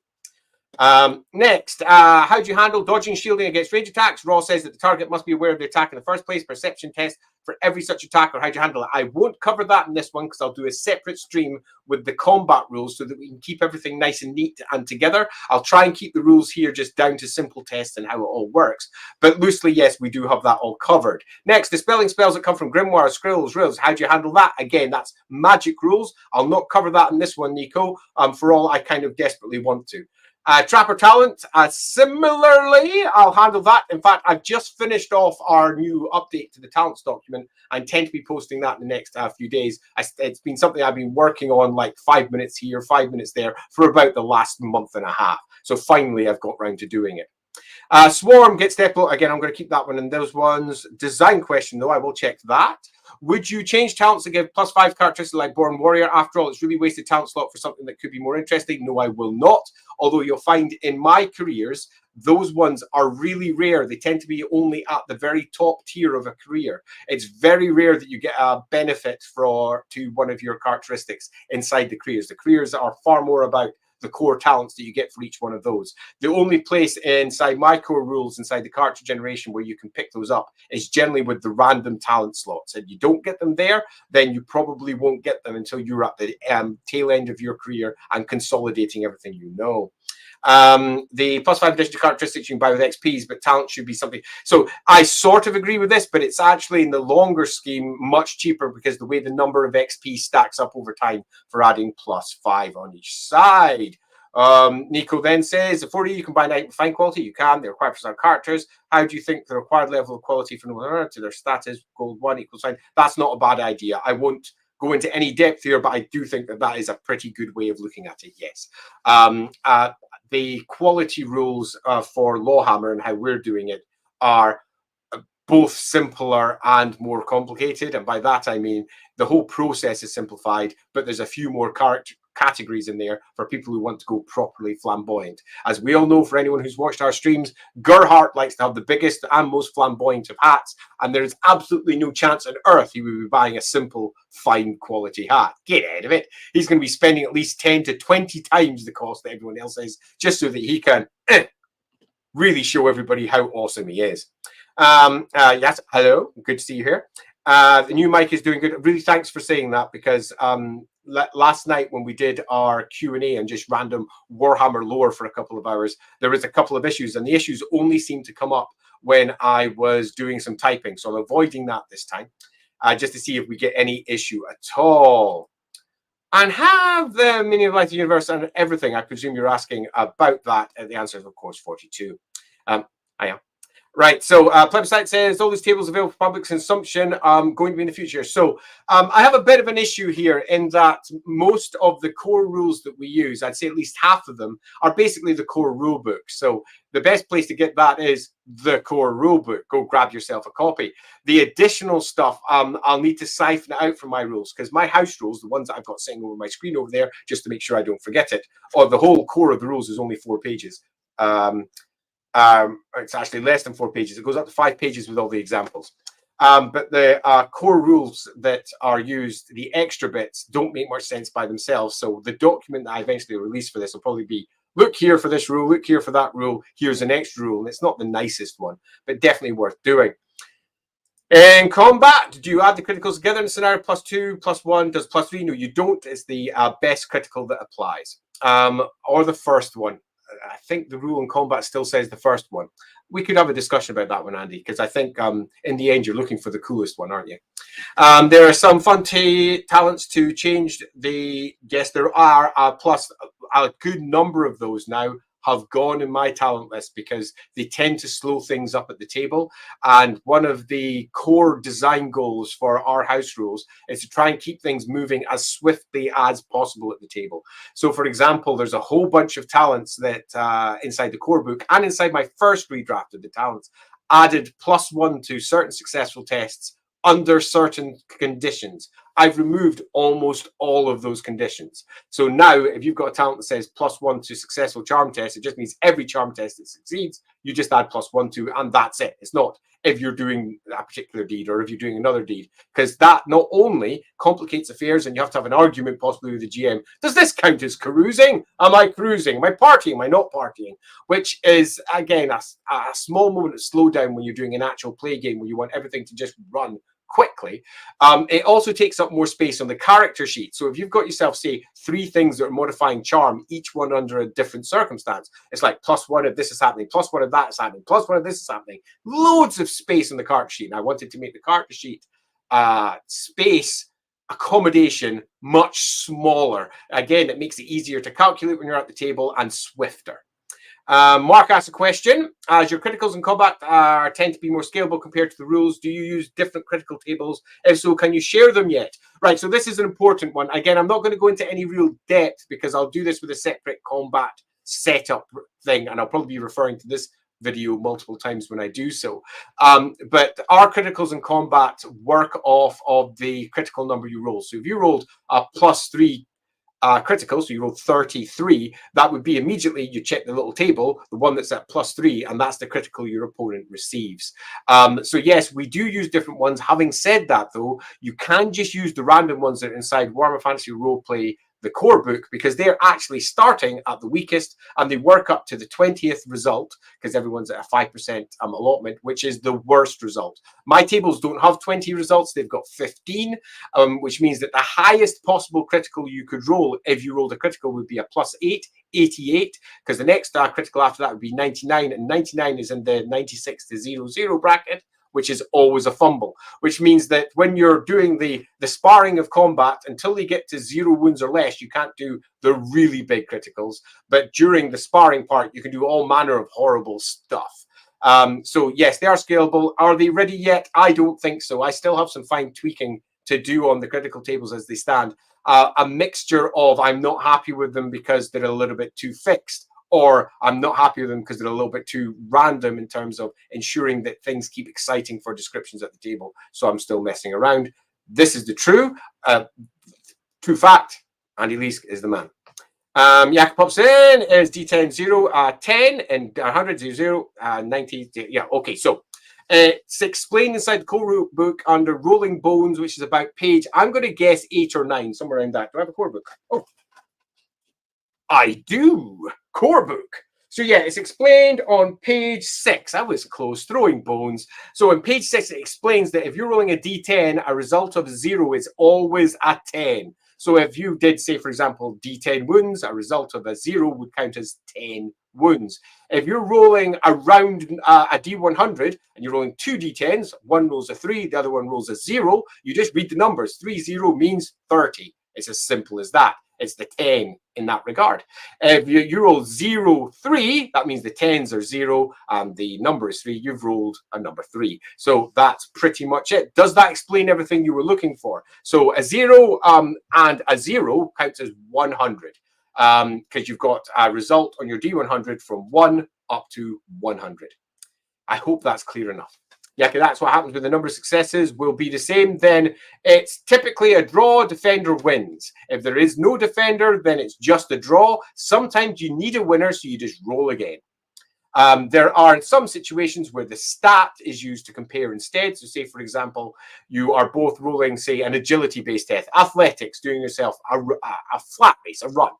Next, how do you handle dodging and shielding against range attacks? Raw says that the target must be aware of the attack in the first place. Perception test for every such attack, or how do you handle it? I won't cover that in this one because I'll do a separate stream with the combat rules so that we can keep everything nice and neat and together. I'll try and keep the rules here just down to simple tests and how it all works. But loosely, yes, we do have that all covered. Next, dispelling spells that come from grimoire, scrolls, rules. How do you handle that? Again, that's magic rules. I'll not cover that in this one, Nico, for all I kind of desperately want to. Trapper talent, similarly, I'll handle that. In fact, I've just finished off our new update to the talents document. I intend to be posting that in the next few days. It's been something I've been working on, like 5 minutes here, 5 minutes there, for about the last month and a half. So finally, I've got round to doing it. Swarm gets depot. Again, I'm going to keep that one in those ones. Design question, though, I will check that. Would you change talents to give +5 characteristics like Born Warrior? After all, it's really wasted talent slot for something that could be more interesting. No, I will not. Although you'll find in my careers, those ones are really rare. They tend to be only at the very top tier of a career. It's very rare that you get a benefit to one of your characteristics inside the careers. The careers are far more about the core talents that you get for each one of those. The only place inside my core rules, inside the character generation, where you can pick those up is generally with the random talent slots. If you don't get them there, then you probably won't get them until you're at the tail end of your career and consolidating everything you know. The +5 additional characteristics you can buy with XPs, but talent should be something. So I sort of agree with this, but it's actually in the longer scheme much cheaper because the way the number of XP stacks up over time for adding +5 on each side. Nico then says, the 40 you can buy night fine quality. You can. They're required for some characters. How do you think the required level of quality for to their status gold 1 equals fine? That's not a bad idea. I won't go into any depth here, but I do think that that is a pretty good way of looking at it. Yes. The quality rules for LAWhammer and how we're doing it are both simpler and more complicated. And by that, I mean the whole process is simplified, but there's a few more categories in there for people who want to go properly flamboyant. As we all know, for anyone who's watched our streams, Gerhardt likes to have the biggest and most flamboyant of hats, and there's absolutely no chance on earth he would be buying a simple, fine quality hat. Get out of it. He's going to be spending at least 10 to 20 times the cost that everyone else is, just so that he can really show everybody how awesome he is. Yes, hello, good to see you here. The new mic is doing good. Really, thanks for saying that, because last night when we did our Q&A and just random Warhammer lore for a couple of hours, there was a couple of issues, and the issues only seemed to come up when I was doing some typing. So I'm avoiding that this time, just to see if we get any issue at all. And have the meaning of life, the universe, and everything. I presume you're asking about that. The answer is, of course, 42. I am. Right, so Plebiscite says all these tables available for public consumption going to be in the future. So I have a bit of an issue here in that most of the core rules that we use, I'd say at least half of them, are basically the core rule book. So the best place to get that is the core rule book. Go grab yourself a copy. The additional stuff, I'll need to siphon it out from my rules, because my house rules, the ones that I've got sitting over my screen over there, just to make sure I don't forget it, or the whole core of the rules is only 4 pages. It's actually less than 4 pages. It goes up to 5 pages with all the examples. But the core rules that are used, the extra bits, don't make much sense by themselves. So the document that I eventually release for this will probably be, look here for this rule, look here for that rule, here's an extra rule. And it's not the nicest one, but definitely worth doing. In combat, do you add the criticals together in the scenario? +2, +1, does +3? No, you don't. It's the best critical that applies. Or the first one. I think the rule in combat still says the first one. We could have a discussion about that one, Andy, because I think in the end you're looking for the coolest one, aren't you? There are some fun talents to change the. Yes, there are. Plus, a good number of those now have gone in my talent list because they tend to slow things up at the table. And one of the core design goals for our house rules is to try and keep things moving as swiftly as possible at the table. So, for example, there's a whole bunch of talents that inside the core book and inside my first redraft of the talents added +1 to certain successful tests under certain conditions. I've removed almost all of those conditions. So now, if you've got a talent that says +1 to successful charm test, it just means every charm test that succeeds, you just add +1 to, and that's it. It's not if you're doing a particular deed or if you're doing another deed, because that not only complicates affairs and you have to have an argument possibly with the GM. Does this count as carousing? Am I cruising? Am I partying? Am I not partying? Which is, again, a small moment of slowdown when you're doing an actual play game where you want everything to just run quickly. It also takes up more space on the character sheet. So if you've got yourself, say, 3 things that are modifying charm, each one under a different circumstance, it's like +1 if this is happening, +1 if that is happening, +1 if this is happening. Loads of space on the character sheet. And I wanted to make the character sheet space accommodation much smaller. Again, it makes it easier to calculate when you're at the table and swifter. Mark asked a question. As your criticals in combat tend to be more scalable compared to the rules, do you use different critical tables? If so, can you share them yet? Right, so this is an important one. Again, I'm not going to go into any real depth because I'll do this with a separate combat setup thing, and I'll probably be referring to this video multiple times when I do so. But our criticals in combat work off of the critical number you roll. So if you rolled a +3 critical, so you rolled 33, that would be immediately, you check the little table, the one that's at +3, and that's the critical your opponent receives. So yes, we do use different ones. Having said that, though, you can just use the random ones that are inside Warhammer Fantasy Roleplay, the core book, because they're actually starting at the weakest and they work up to the 20th result because everyone's at a 5% allotment, which is the worst result. My tables don't have 20 results, they've got 15, which means that the highest possible critical you could roll if you rolled a critical would be a +8, 88, because the next critical after that would be 99, and 99 is in the 96 to 00 bracket, which is always a fumble, which means that when you're doing the sparring of combat, until they get to 0 wounds or less, you can't do the really big criticals. But during the sparring part, you can do all manner of horrible stuff. So yes, they are scalable. Are they ready yet? I don't think so. I still have some fine tweaking to do on the critical tables as they stand. A mixture of I'm not happy with them because they're a little bit too fixed, or I'm not happy with them because they're a little bit too random in terms of ensuring that things keep exciting for descriptions at the table. So I'm still messing around. This is the true fact. Andy Leask is the man. Yak pops in is D10 0, 10, and 100 0, 90. Yeah, okay. So it's explained inside the core book under Rolling Bones, which is about page, I'm going to guess 8 or 9, somewhere around that. Do I have a core book? Oh, I do. Core book. So yeah, it's explained on page 6. I was close, throwing bones. So on page 6, it explains that if you're rolling a D10, a result of 0 is always a 10. So if you did, say, for example, D10 wounds, a result of a 0 would count as 10 wounds. If you're rolling around a D100 and you're rolling 2 D10s, one rolls a 3, the other one rolls a 0, you just read the numbers. 30 means 30. It's as simple as that. It's the 10 in that regard. If you roll 0, 3, that means the 10s are 0 and the number is 3. You've rolled a number 3. So that's pretty much it. Does that explain everything you were looking for? So a 0 and a 0 counts as 100 because you've got a result on your D100 from 1 up to 100. I hope that's clear enough. Yeah, that's what happens with the number of successes will be the same. Then it's typically a draw, defender wins. If there is no defender, then it's just a draw. Sometimes you need a winner, so you just roll again. There are some situations where the stat is used to compare instead. So say, for example, you are both rolling, say, an agility-based test, athletics, doing yourself a flat race, a run.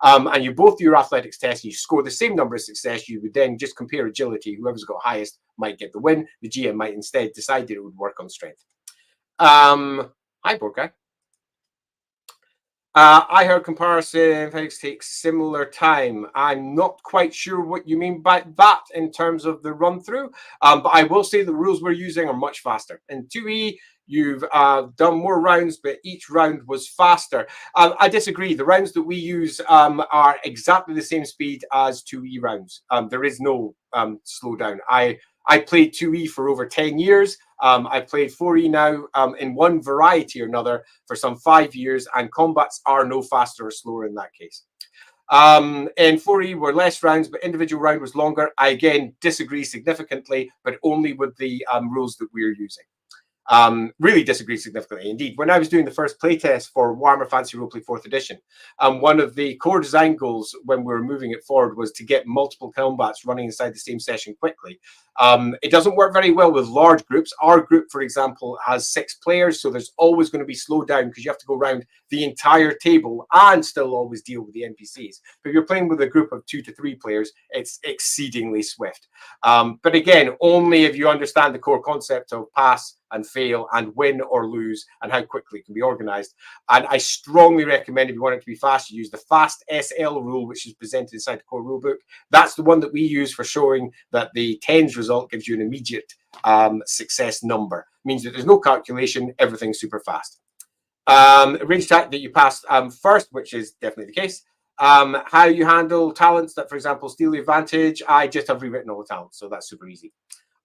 And you both do your athletics test, and you score the same number of success. You would then just compare agility. Whoever's got highest might get the win. The GM might instead decide that it would work on strength. Hi, board guy. I heard comparison things take similar time. I'm not quite sure what you mean by that in terms of the run through, but I will say the rules we're using are much faster. In 2E, you've done more rounds, but each round was faster. I disagree. The rounds that we use are exactly the same speed as 2E rounds. There is no slowdown. I played 2E for over 10 years. I've played 4E now in one variety or another for some 5 years, and combats are no faster or slower in that case. In 4E were less rounds, but individual round was longer. I again disagree significantly, but only with the rules that we're using. Really disagree significantly. Indeed, when I was doing the first playtest for Warhammer Fantasy Roleplay 4th edition, one of the core design goals when we were moving it forward was to get multiple combats running inside the same session quickly. It doesn't work very well with large groups. Our group, for example, has 6 players, so there's always going to be slowed down because you have to go around the entire table and still always deal with the NPCs. But if you're playing with a group of 2 to 3 players, it's exceedingly swift. But again, only if you understand the core concept of pass and fail and win or lose and how quickly it can be organized. And I strongly recommend, if you want it to be fast, you use the fast SL rule, which is presented inside the core rulebook. That's the one that we use for showing that the tens result gives you an immediate success number. It means that there's no calculation, everything's super fast. Range attack that you pass first, which is definitely the case. How you handle talents that, for example, steal the advantage. I just have rewritten all the talents, so that's super easy.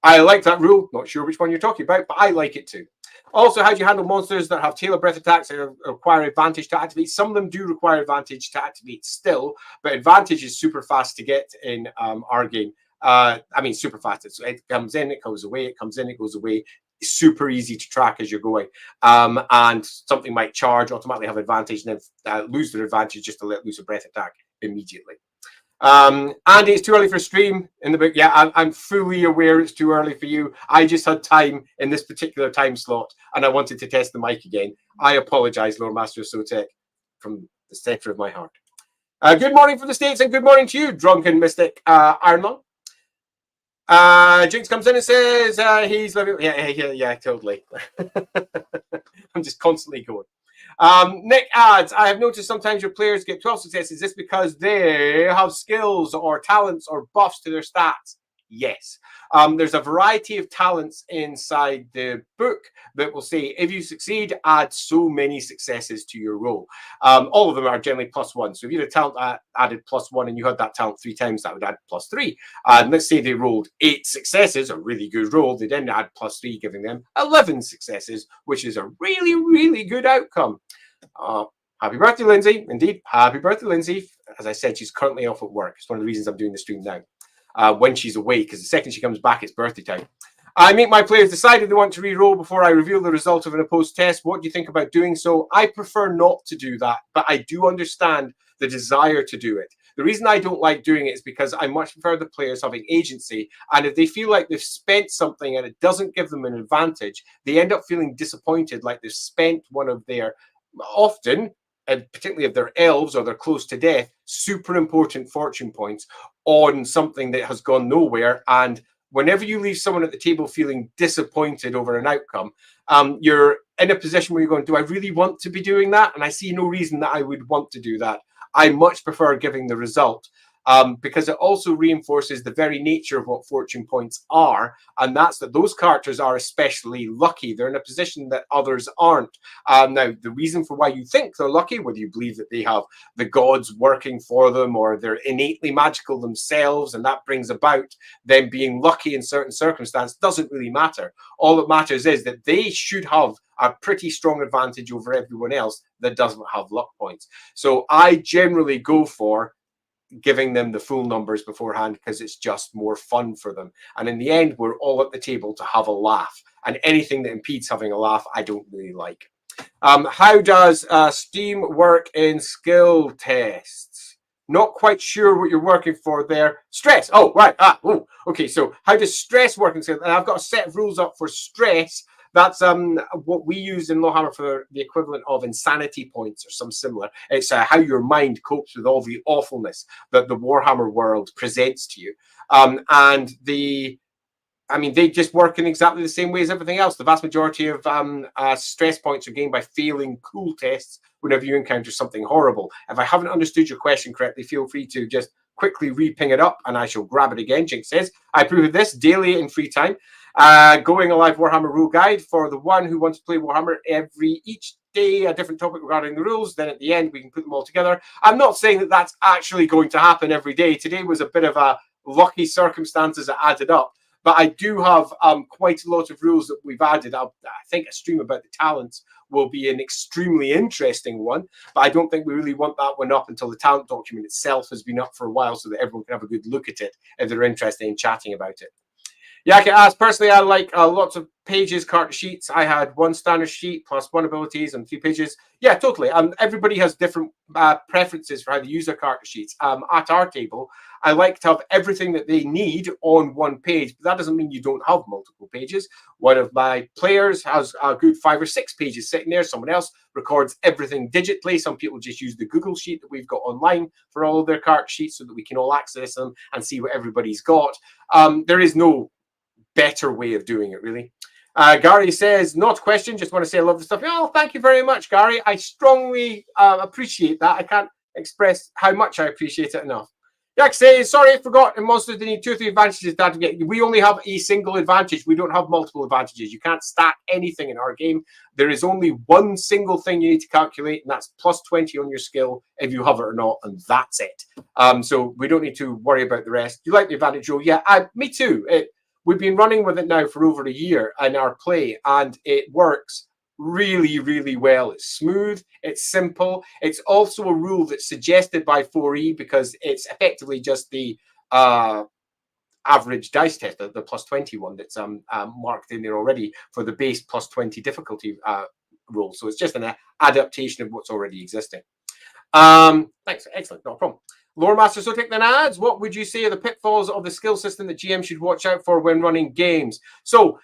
I like that rule. Not sure which one you're talking about, but I like it too. Also, how do you handle monsters that have tail of breath attacks that require advantage to activate? Some of them do require advantage to activate still, but advantage is super fast to get in our game. I mean, super fast. It comes in, it goes away, it comes in, it goes away. It's super easy to track as you're going. And something might charge, automatically have advantage, and then lose their advantage just to let loose a breath attack immediately. Andy, it's too early for stream in the book. Yeah, I'm fully aware it's too early for you. I just had time in this particular time slot, and I wanted to test the mic again. I apologize, Lord Master of Sotek, from the center of my heart. Good morning from the States, and good morning to you, Drunken Mystic Ironlung. Jinx comes in and says he's living. Yeah, totally. I'm just constantly going. Nick adds, I have noticed sometimes your players get 12 successes. Is this because they have skills or talents or buffs to their stats? Yes. There's a variety of talents inside the book that will say, if you succeed, add so many successes to your roll. All of them are generally +1. So if you had a talent added +1 and you had that talent 3 times, that would add +3. And let's say they rolled 8 successes, a really good roll. They then add +3, giving them 11 successes, which is a really, really good outcome. Happy birthday, Lindsay. Indeed, happy birthday, Lindsay. As I said, she's currently off at work. It's one of the reasons I'm doing the stream now. When she's away, because the second she comes back, it's birthday time. I make my players decide if they want to re-roll before I reveal the result of an opposed test. What do you think about doing so? I prefer not to do that, but I do understand the desire to do it. The reason I don't like doing it is because I much prefer the players having agency, and if they feel like they've spent something and it doesn't give them an advantage, they end up feeling disappointed, like they've spent one of their, often, and particularly if they're elves or they're close to death, super important fortune points on something that has gone nowhere. And whenever you leave someone at the table feeling disappointed over an outcome, you're in a position where you're going, do I really want to be doing that? And I see no reason that I would want to do that. I much prefer giving the result, because it also reinforces the very nature of what fortune points are, and that's that those characters are especially lucky. They're in a position that others aren't. Now, the reason for why you think they're lucky, whether you believe that they have the gods working for them or they're innately magical themselves, and that brings about them being lucky in certain circumstances, doesn't really matter. All that matters is that they should have a pretty strong advantage over everyone else that doesn't have luck points. So I generally go for giving them the full numbers beforehand because it's just more fun for them. And in the end, we're all at the table to have a laugh. And anything that impedes having a laugh, I don't really like. How does Steam work in skill tests? Not quite sure what you're working for there. Stress. Oh, right. Okay. So how does stress work in skill? And I've got a set of rules up for stress. That's what we use in LAWhammer for the equivalent of insanity points or some similar. It's how your mind copes with all the awfulness that the Warhammer world presents to you. And the I mean, they just work in exactly the same way as everything else. The vast majority of stress points are gained by failing cool tests whenever you encounter something horrible. If I haven't understood your question correctly, feel free to just quickly re-ping it up and I shall grab it again. Jinx says, I approve of this daily in free time. Going a live Warhammer rule guide for the one who wants to play Warhammer each day, a different topic regarding the rules. Then at the end, we can put them all together. I'm not saying that that's actually going to happen every day. Today was a bit of a lucky circumstances that added up. But I do have quite a lot of rules that we've added. I think a stream about the talents will be an extremely interesting one. But I don't think we really want that one up until the talent document itself has been up for a while so that everyone can have a good look at it if they're interested in chatting about it. Yaka asks, personally, I like lots of pages, character sheets. I had one standard sheet plus one abilities and 3 pages. Yeah, totally. Everybody has different preferences for how they use their character sheets. At our table, I like to have everything that they need on one page, but that doesn't mean you don't have multiple pages. One of my players has a good 5 or 6 pages sitting there. Someone else records everything digitally. Some people just use the Google sheet that we've got online for all of their character sheets so that we can all access them and see what everybody's got. There is no better way of doing it, really. Gary says, not a question, just want to say I love the stuff. Oh, thank you very much, Gary. I strongly appreciate that. I can't express how much I appreciate it enough. Jack says, sorry, I forgot. In Monsters, they need 2 or 3 advantages to get. We only have a single advantage. We don't have multiple advantages. You can't stack anything in our game. There is only one single thing you need to calculate, and that's plus 20 on your skill if you have it or not, and that's it. So we don't need to worry about the rest. You like the advantage rule? Yeah, me too. We've been running with it now for over a year in our play, and it works really, really well. It's smooth, it's simple. It's also a rule that's suggested by 4E because it's effectively just the average dice test, the plus 20 one that's marked in there already for the base plus 20 difficulty rule. So it's just an adaptation of what's already existing. Thanks, excellent, no problem. Lore Master Sotek then adds, what would you say are the pitfalls of the skill system that GM should watch out for when running games? So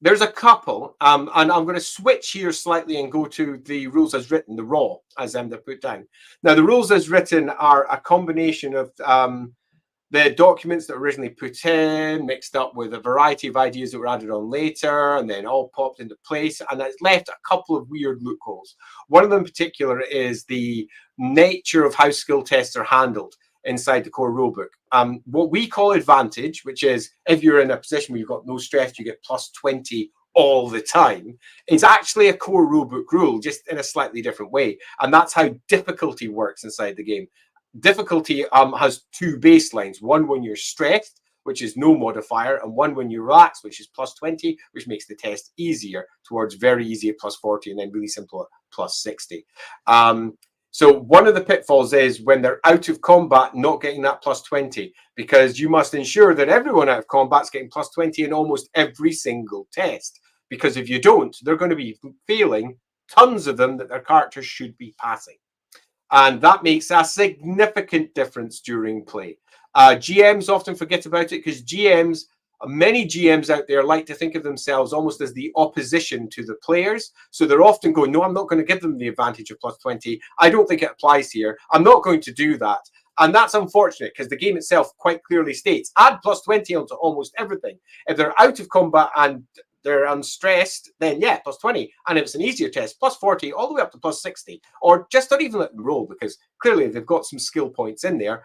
there's a couple, and I'm going to switch here slightly and go to the rules as written, the raw, as they're put down. Now, the rules as written are a combination of the documents that were originally put in, mixed up with a variety of ideas that were added on later, and then all popped into place, and it's left a couple of weird loopholes. One of them in particular is the nature of how skill tests are handled inside the core rulebook. What we call advantage, which is if you're in a position where you've got no stress, you get plus 20 all the time, is actually a core rulebook rule, just in a slightly different way. And that's how difficulty works inside the game. Difficulty has 2 baselines, one when you're stressed, which is no modifier, and one when you're relaxed, which is plus 20, which makes the test easier, towards very easy at plus 40, and then really simple at plus 60. So one of the pitfalls is when they're out of combat, not getting that plus 20, because you must ensure that everyone out of combat's getting plus 20 in almost every single test. Because if you don't, they're going to be failing tons of them that their characters should be passing. And that makes a significant difference during play. GMs often forget about it because many GMs out there like to think of themselves almost as the opposition to the players. So they're often going, no, I'm not going to give them the advantage of plus 20. I don't think it applies here. I'm not going to do that. And that's unfortunate because the game itself quite clearly states, add plus 20 onto almost everything. If they're out of combat and they're unstressed, then yeah, plus 20. And if it's an easier test, plus 40, all the way up to plus 60. Or just don't even let them roll, because clearly they've got some skill points in there.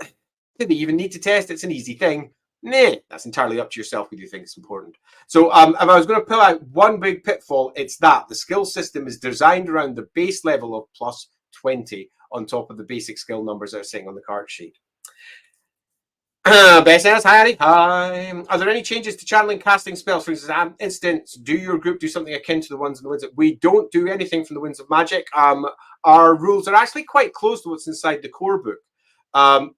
Do they even need to test? It's an easy thing. Nah, that's entirely up to yourself if you think it's important. So if I was going to pull out one big pitfall, it's that the skill system is designed around the base level of plus 20 on top of the basic skill numbers that are sitting on the card sheet. Best says, hi. Are there any changes to channeling casting spells? For instance, do your group do something akin to the ones in the Winds of... We don't do anything from the Winds of Magic. Our rules are actually quite close to what's inside the core book.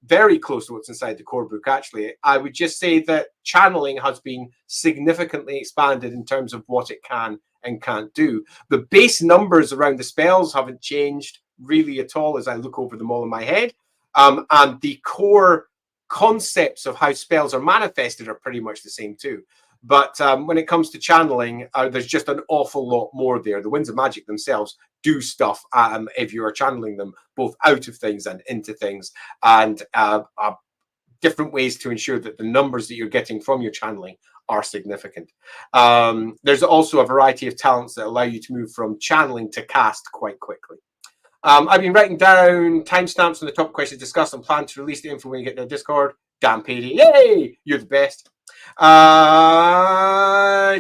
Very close to what's inside the core book, actually. I would just say that channeling has been significantly expanded in terms of what it can and can't do. The base numbers around the spells haven't changed really at all as I look over them all in my head. And the core concepts of how spells are manifested are pretty much the same too. But when it comes to channeling, there's just an awful lot more there. The Winds of Magic themselves do stuff if you are channeling them both out of things and into things. And a different ways to ensure that the numbers that you're getting from your channeling are significant. There's also a variety of talents that allow you to move from channeling to cast quite quickly. I've been writing down timestamps on the top questions discussed and plan to release the info when you get to Discord. Dan Pady, yay! You're the best.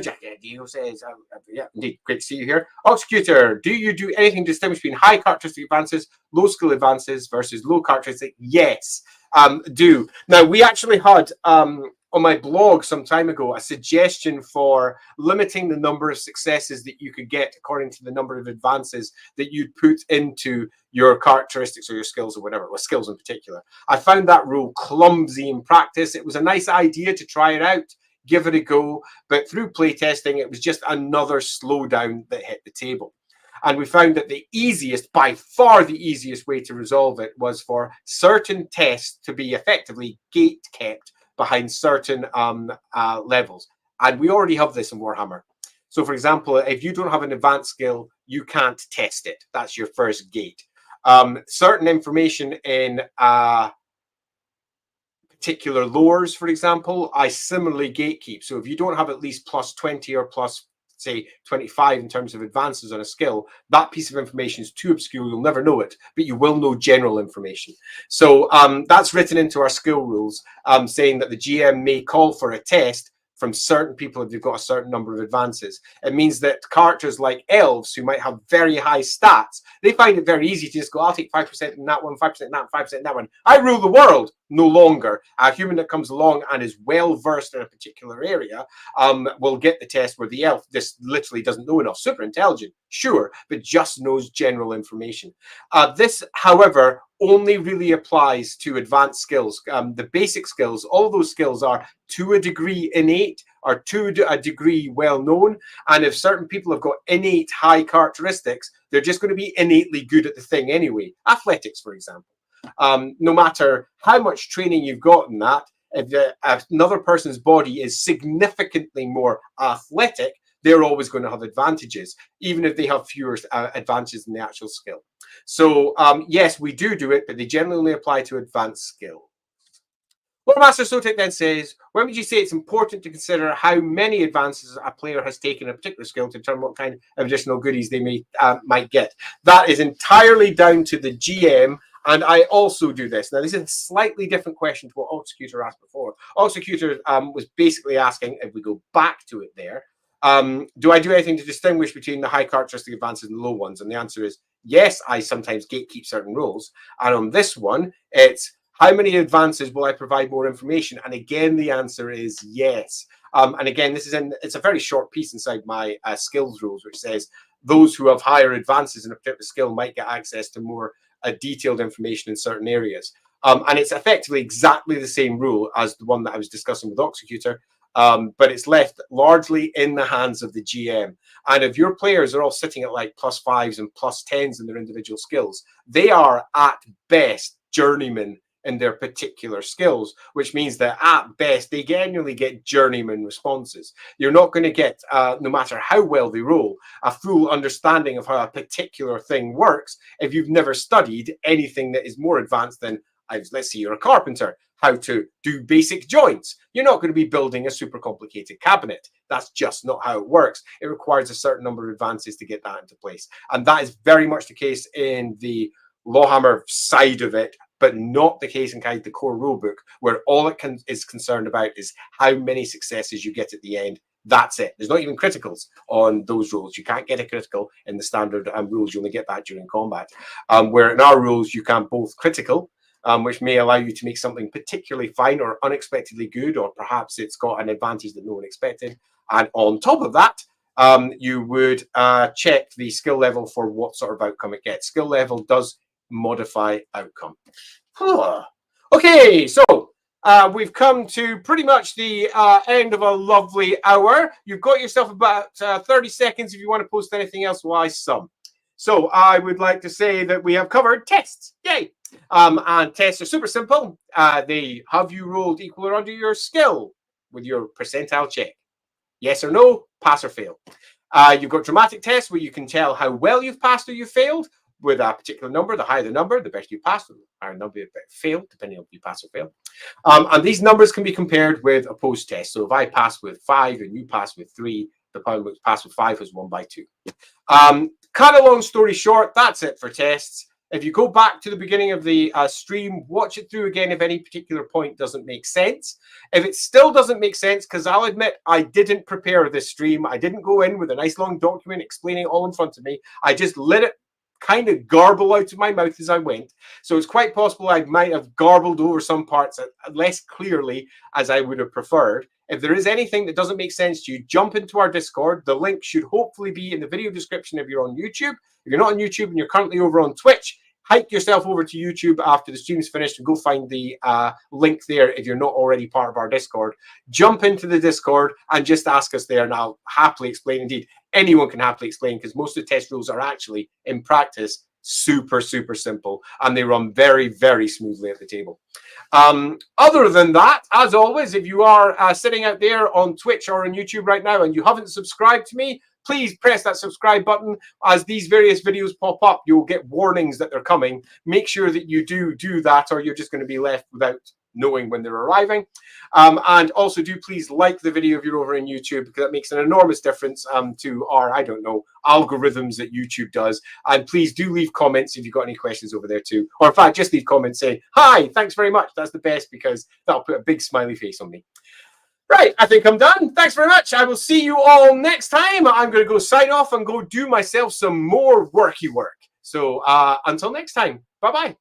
Jack Dio says, yeah, indeed, great to see you here. Executor, do you do anything to distinguish between high characteristic advances, low skill advances versus low characteristic? Yes, do. Now, we actually had on my blog some time ago a suggestion for limiting the number of successes that you could get according to the number of advances that you'd put into your characteristics or your skills or whatever, or skills in particular. I found that rule clumsy in practice. It was a nice idea to try it out, give it a go, but through playtesting, it was just another slowdown that hit the table. And we found that the easiest, by far the easiest way to resolve it was for certain tests to be effectively gate kept behind certain levels. And we already have this in Warhammer. So for example, if you don't have an advanced skill, you can't test it. That's your first gate. Certain information in particular lores, for example, I similarly gatekeep. So if you don't have at least plus 20 or plus, say, 25 in terms of advances on a skill, that piece of information is too obscure. You'll never know it, but you will know general information. So that's written into our skill rules, saying that the GM may call for a test from certain people if they've got a certain number of advances. It means that characters like elves who might have very high stats, they find it very easy to just go, I'll take 5% in that one, 5% in that, 5% in that one. I rule the world. No longer. A human that comes along and is well versed in a particular area will get the test where the elf just literally doesn't know enough. Super intelligent, sure, but just knows general information. This, however, only really applies to advanced skills. The basic skills, all those skills are to a degree innate or to a degree well known. And if certain people have got innate high characteristics, they're just going to be innately good at the thing anyway. Athletics, for example. No matter how much training you've got in that, if another person's body is significantly more athletic, they're always going to have advantages, even if they have fewer advantages in the actual skill. So yes, we do it, but they generally only apply to advanced skill. Lord Master Sotek then says, when would you say it's important to consider how many advances a player has taken a particular skill to determine what kind of additional goodies they might get? That is entirely down to the GM. And I also do this. Now, this is a slightly different question to what Executor asked before. Executor was basically asking, if we go back to it there, do I do anything to distinguish between the high characteristic advances and the low ones? And the answer is yes, I sometimes gatekeep certain rules. And on this one, it's how many advances will I provide more information? And again, the answer is yes. And again, it's a very short piece inside my skills rules, which says those who have higher advances in a particular skill might get access to more detailed information in certain areas. And it's effectively exactly the same rule as the one that I was discussing with Executor, but it's left largely in the hands of the GM. And if your players are all sitting at like +5s and +10s in their individual skills, they are at best journeymen in their particular skills, which means that at best they genuinely get journeyman responses. You're not going to get, no matter how well they roll, a full understanding of how a particular thing works if you've never studied anything that is more advanced than, let's say you're a carpenter, how to do basic joints. You're not going to be building a super complicated cabinet. That's just not how it works. It requires a certain number of advances to get that into place. And that is very much the case in the LAWhammer side of it, but not the case in kind of the core rulebook, where all it is concerned about is how many successes you get at the end. That's it. There's not even criticals on those rules. You can't get a critical in the standard rules. You only get that during combat. Where in our rules, you can both critical, which may allow you to make something particularly fine or unexpectedly good, or perhaps it's got an advantage that no one expected. And on top of that, you would check the skill level for what sort of outcome it gets. Skill level does modify outcome. Okay, so we've come to pretty much the end of a lovely hour. You've got yourself about 30 seconds if you want to post anything else while I sum. So I would like to say that we have covered tests. Yay! And tests are super simple. They have you rolled equal or under your skill with your percentile check. Yes or no, pass or fail. You've got dramatic tests where you can tell how well you've passed or you've failed. with a particular number. The higher the number, the better you pass. The higher number, the better fail, depending on if you pass or fail. And these numbers can be compared with a post-test. So if I pass with 5 and you pass with 3, the person who passed with 5 has won by 2. Kind of long story short, that's it for tests. If you go back to the beginning of the stream, watch it through again if any particular point doesn't make sense. If it still doesn't make sense, because I'll admit I didn't prepare this stream. I didn't go in with a nice long document explaining it all in front of me. I just let it kind of garble out of my mouth as I went. So it's quite possible I might have garbled over some parts less clearly as I would have preferred. If there is anything that doesn't make sense to you, jump into our Discord. The link should hopefully be in the video description if you're on YouTube. If you're not on YouTube and you're currently over on Twitch, hike yourself over to YouTube after the stream's finished and go find the link there if you're not already part of our Discord. Jump into the Discord and just ask us there, and I'll happily explain. Indeed, anyone can happily explain, because most of the test rules are actually, in practice, super, super simple, and they run very, very smoothly at the table. Other than that, as always, if you are sitting out there on Twitch or on YouTube right now and you haven't subscribed to me, please press that subscribe button. As these various videos pop up, you'll get warnings that they're coming. Make sure that you do that, or you're just going to be left without knowing when they're arriving. And also do please like the video if you're over in YouTube, because that makes an enormous difference to our, I don't know, algorithms that YouTube does. And please do leave comments if you've got any questions over there too. Or in fact, just leave comments saying, hi, thanks very much. That's the best, because that'll put a big smiley face on me. Right, I think I'm done. Thanks very much. I will see you all next time. I'm going to go sign off and go do myself some more worky work. So until next time, bye-bye.